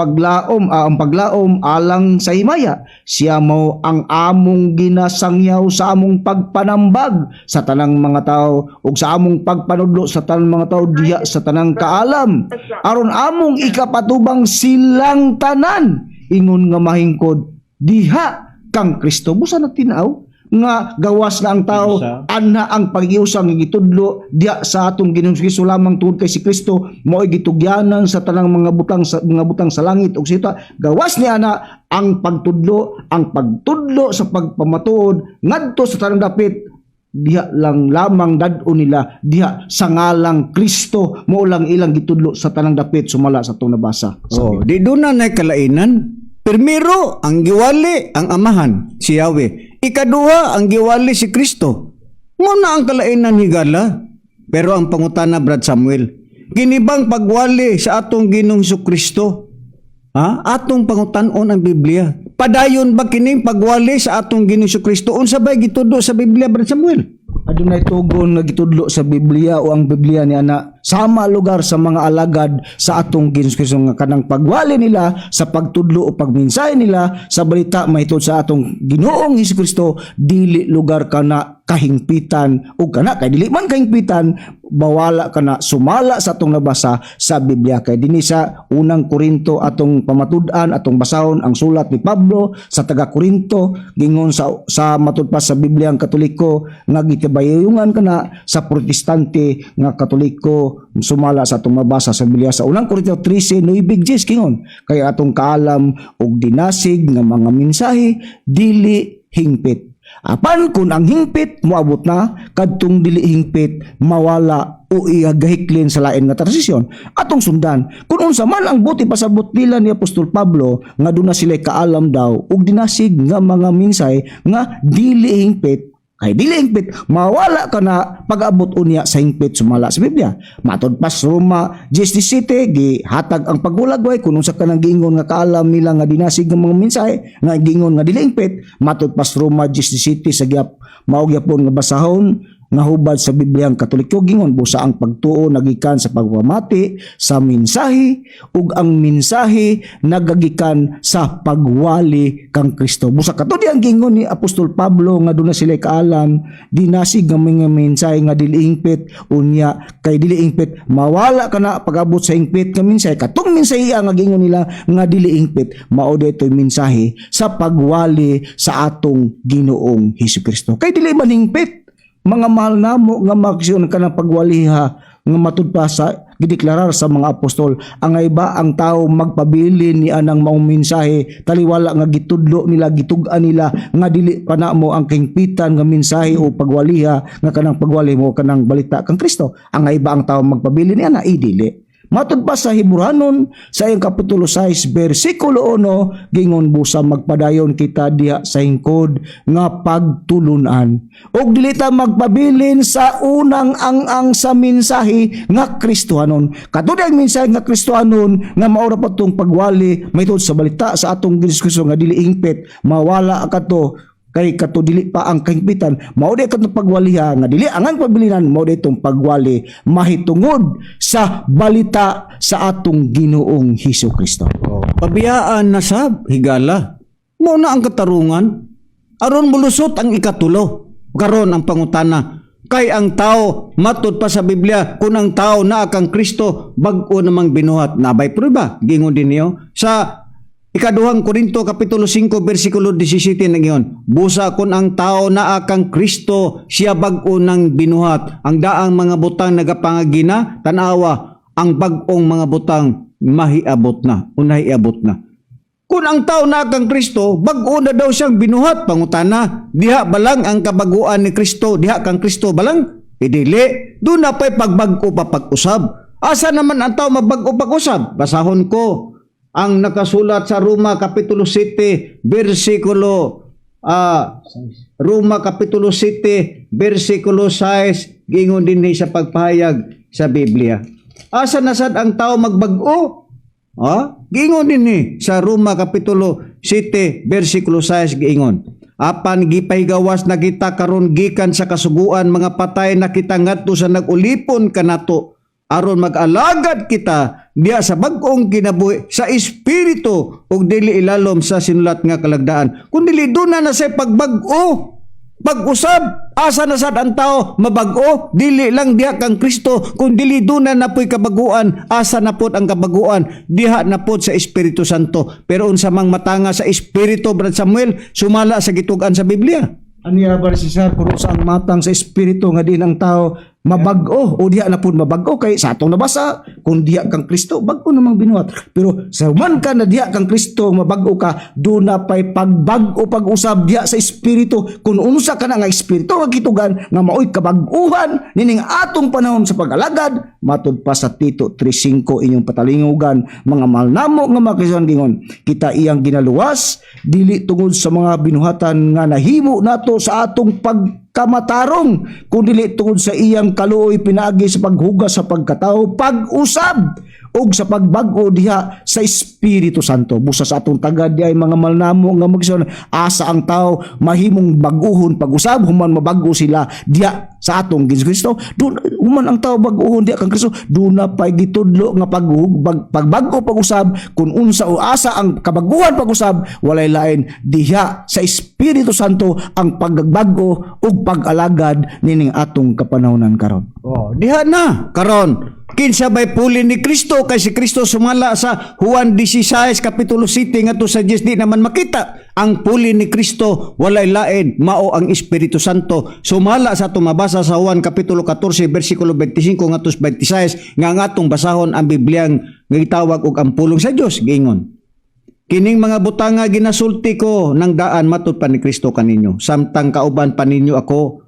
Speaker 2: ang paglaom alang sa himaya siya mao ang among ginasangyaw sa among pagpanambag sa tanang mga tao ug sa among pagpanudlo sa tanang mga tao diha sa tanang kaalam aron among ikapatubang silang tanan ingon nga mahingkod diha kang Kristo. Busa na tinaw nga gawas na ang tao ana ang pag-iusang gitudlo diya sa atong Ginoong Kristo lamang tungod kay si Kristo mao gitugyanan sa tanang mga butang sa langit ug sita gawas ni ana ang pagtudlo sa pagpamatuod ngadto sa tanang dapit diha lang lamang dad-o nila diha sa ngalang Kristo mao lang ilang gitudlo sa tanang dapit sumala sa atong nabasa.
Speaker 3: Di doon na kalainan. Primero, ang giwali ang amahan, si Yahweh. Ikaduha, ang giwali si Kristo. Muna ang kalainan higala. Pero ang pangutana, Brad Samuel, ginibang pagwali sa atong Ginoong Kristo. Atong pangutanon ang Biblia. Padayon ba kining pagwali sa atong Ginoong Kristo? Unsa ba gitudlo sa Biblia, Brad Samuel?
Speaker 2: Adunay tugon nga gitudlo sa Biblia o ang Biblia ni ana sama lugar sa mga alagad sa atong Ginoo nga kanang pagwali nila sa pagtudlo o pagminsay nila sa balita mahitod sa atong Ginoong Hesukristo dili lugar kana kahingpitan o kana kay dili man kahingpitan bawala kana sumala sa atong nabasa sa Biblia kay dinhi sa unang Korinto atong pamatud-an atong basahon ang sulat ni Pablo sa taga Korinto gingon sa matud pa sa Biblia ang Katoliko nga gikabayayungan kana sa Protestante nga Katoliko sumala sa atong mabasa sa Biblia sa unang Korinto 13:9 gingon kay atong kaalam og dinasig nga mga mensahe dili hingpit. Apan kung ang hingpit moabot na kadtong dili hingpit mawala o igahiklin sa lain nga tradisyon atong sundan kung unsa man ang buti pasabot nila ni Apostol Pablo nga duna sila kaalam daw og dinasig nga mga minsay nga dili hingpit kay dili hingpit mawala ka na pag-abot unya sa hingpit sumala sa Biblia. Matod pas Roma 17 gihatag ang pagulagway kung unsa ka nang giingon nga kaalam nila nga dinasig nga mga mensahe nga giingon nga dili hingpit. Matod pas Roma 17 sa gyap mao gyapon nga basahon nga hubad sa Biblia ang Katoliko gingon busa ang pagtuo nagikan sa pagpamati sa mensahe ug ang mensahe nagagikan sa pagwali kang Kristo. Busa kato di ang gingon ni Apostol Pablo nga duna sila kaalam dinasig nga mga mensahe nga dili hingpit unya kay dili hingpit mawala kana pag-abot sa hingpit nga mensahe katong mensahe nga gingon nila nga dili hingpit mao daytoy mensahe sa pagwali sa atong Ginoong Hesukristo. Kay dili man hingpit mga mahal namo nga maaksyon ka ng pagwaliha nga matud pa sa gideklarar sa mga apostol angay ba ang tao magpabilin ni anang maong mensahe taliwala nga gitudlo nila gitug-an nila nga dili pa na mo ang kahingpitan nga mensahe o pagwaliha nga kanang pagwali mo kanang balita kang Kristo angay ba ang tao magpabilin ni ana dili. Matud pa sa Hebreanon sa iyang kapitulo 6 bersikulo 1 gingon busa magpadayon kita diha sa hingkod nga pagtulunan ug dili ta magpabilin sa unang ang sa mensahe nga Kristohanon kadto ang mensahe nga Kristohanon nga mao ra patong pagwali mahitod sa balita sa atong Ginoo nga dili hingpit mawala kadto kay kato dili pa ang kahingpitan mao di katong pagwaliha nga dili ang pabilinan mao di itong pagwali mahitungod sa balita sa atong Ginoong Hesukristo.
Speaker 3: Pabiyaan na sab higala. Mao na ang katarungan aron mulusot ang ikatulo. Karon ang pangutana kay ang tao matud pa sa Biblia kung ang tao naa kang Kristo bag-o namang binuhat nabay prueba gingon din niyo sa Ikaduhang Korinto kapitulo 5 bersikulo 17 nagyon. Busa kun ang tao naa kang Kristo siya bag-o nang binuhat. Ang daang mga butang nagapangagina tanawa ang bag-ong mga butang mahiabot na, unahiabot na. Kung ang tao naa kang Kristo bag-o na daw siyang binuhat pangutana. Diha balang ang kabaguan ni Kristo, diha kang Kristo balang? Dili. Doon na pa'y pagbag-o pa pag-usab. Asa naman ang tao mabag-o pag-usab? Basahon ko ang nakasulat sa Roma Kapitulo 7, versikulo Roma Kapitulo 7, versikulo 6, gingon din sa pagpahayag sa Biblia. Asa na sad ang tao magbag-o? Gingon din sa Roma Kapitulo 7, versikulo 6, gingon. Apan gipahigawas na kita karon gikan sa kasuguan mga patay na kita ngadto sa nagulipon kanato aron mag-alagad kita diya sa bag-ong kinabuhi sa espiritu ug dili ilalom sa sinulat nga kalagdaan kun dili duna na say pagbag-o pag-usab asa na sad ang tao mabag-o dili lang diha kang Kristo kun dili duna na po'y kabaguan asa na pod ang kabaguan diha na pod sa Espiritu Santo pero unsa mang matanga sa espiritu Brad Samuel sumala sa gitugan sa Biblia
Speaker 2: aniya ba si Sir kung sa matang sa espiritu nga din ang tao mabag-o o diha na pud mabag-o kay sa atong nabasa kung diha kang Kristo bag-o namang binuhat pero sa man ka na diha kang Kristo mabag-o ka do na pay pagbag-o pag-usab diha sa espiritu kung unsa ka na nga espiritu nga gitugan nga maoy kabag-uhan nining atong panahon sa pag-alagad matud pa sa Tito 3:5 inyong patalingugan mga mahal namo nga makisuhan gingon kita iyang ginaluwas dili tungod sa mga binuhatan nga nahimo nato sa atong pagkamatarong kundi tungod sa iyang kaluoy pinaagi sa paghugas sa pagkatao pag-usab ug sa pagbag-o diha sa Espiritu Santo. Busa sa atong tagad di ay mga malnamo nga magson asa ang tao mahimong bag-ohon pag-usab human mabag-o sila diha sa atong Kristo. Doon human ang tao bag-ohon diha kang Kristo, doon na pay gitudlo nga pagbag-o pag-usab kun unsa o asa ang kabaguhan pag-usab walay lain diha sa Espiritu Santo ang pagbag-o ug pag-alagad nining atong kapanahonan karon.
Speaker 3: Oh, diha na karon. Kinsa bay puli ni Kristo kay si Kristo sumala sa Juan 16 kapitulo 7 ngadto sa 10 di naman makita ang puli ni Kristo walay lain mao ang Espiritu Santo. Sumala sa tumabasa sa Juan kapitulo 14 bersikulo 25 ngadto sa 26 nga atong basahon ang Bibliang nga gitawag og ang pulong sa Dios giingon. Kining mga butanga ginasulti ko ng daan matud pa ni Kristo kaninyo samtang kauban pa ninyo ako.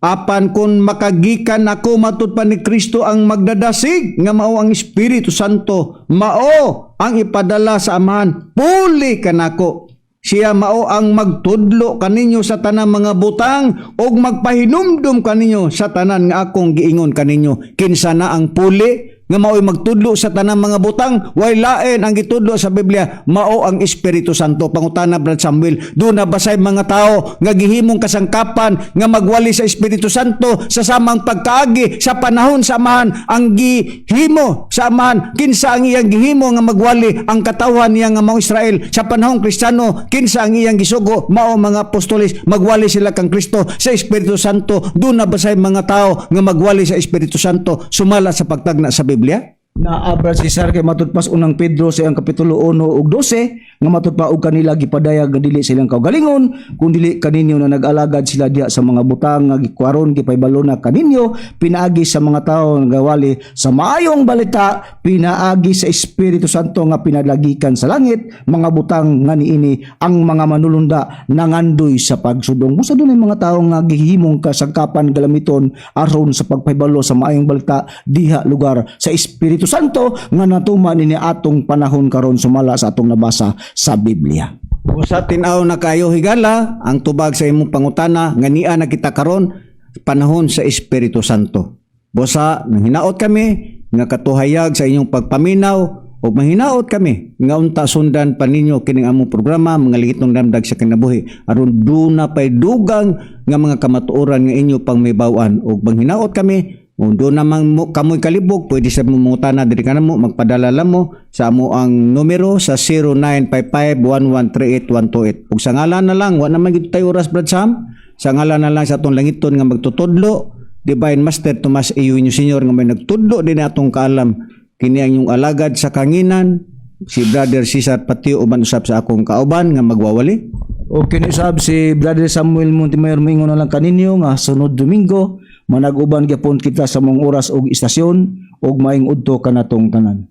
Speaker 3: Apan kun makagikan ako matud pa ni Kristo ang magdadasig nga mao ang Espiritu Santo, mao ang ipadala sa Amahan, puli kanako. Siya mao ang magtudlo kaninyo sa tanang mga butang ug magpahinumdum kaninyo sa tanan nga akong giingon kaninyo. Kinsa na ang puli nga mao'y magtudlo sa tanang mga butang, way lain ang gitudlo sa Biblia, mao ang Espiritu Santo. Pangutana Brad Samuel, doon na basay mga tao nga gihimong kasangkapan nga magwali sa Espiritu Santo sa samang pagkaagi sa panahon sa Amahan ang gihimo sa Amahan. Kinsa ang iyang gihimo nga magwali ang katawan niya nga mao Israel sa panahon Kristiyano, kinsa ang iyang gisugo mao mga apostoles, magwali sila kang Kristo sa Espiritu Santo. Doon na basay mga tao nga magwali sa Espiritu Santo sumala sa pagtagna sa Biblia.
Speaker 2: Na abra si Cesar kay matudpas unang Pedro sa ang kapitulo 1 ug 12 nga matudpa og kanila gipadayag nga dili silang kaugalingon kun dili kaninyo na nag-alagad sila diha sa mga butang nga gikuaron gipaybalo na kaninyo pinaagi sa mga tawo nga gawali sa maayong balita, pinaagi sa Espiritu Santo nga pinalagikan sa langit mga butang nga niini ang mga manulunda nangandoy sa pagsudong. Busa dunay mga tawo nga gihimong kasangkapan galamiton aron sa pagpaybalo sa maayong balita diha lugar sa Espiritu Santo nga natuman ini atong panahon karon sumala sa atong nabasa sa Biblia.
Speaker 3: Sa tinaw na kayo higala ang tubag sa imong pangutana nga niya na kita karon panahon sa Espiritu Santo. Busa nang hinaot kami nga katuhayag sa inyong pagpaminaw o mahinaot kami nga unta sundan pa ninyo kining among programa mga ligitong damdag sa kinabuhi aron duna pay dugang nga mga kamatuoran nga inyo pang maybaw-an og manghinaot kami. Kung doon naman kamoy kalibog, pwede sa mumutana diri ka na mo, magpadala lang mo sa amo ang numero sa 0955-1138-128. Kung sa ngalan na lang, wala naman ito tayo oras, Brad Sam. Sa ngalan na lang sa atong langiton nga magtutudlo, Divine Master Tomas Eugenio Sr. nga may nagtudlo din atong kaalam. Kini ang yung alagad sa kanginan, si Brother Cesar Patio uban usab sa akong kauban nga magwawali.
Speaker 2: O kinisab si Brother Samuel Montemayor mingon na lang kaninyo nga sunod Domingo manag-uban gyapon kita sa mong oras og istasyon og maayong udto kanatong tanan.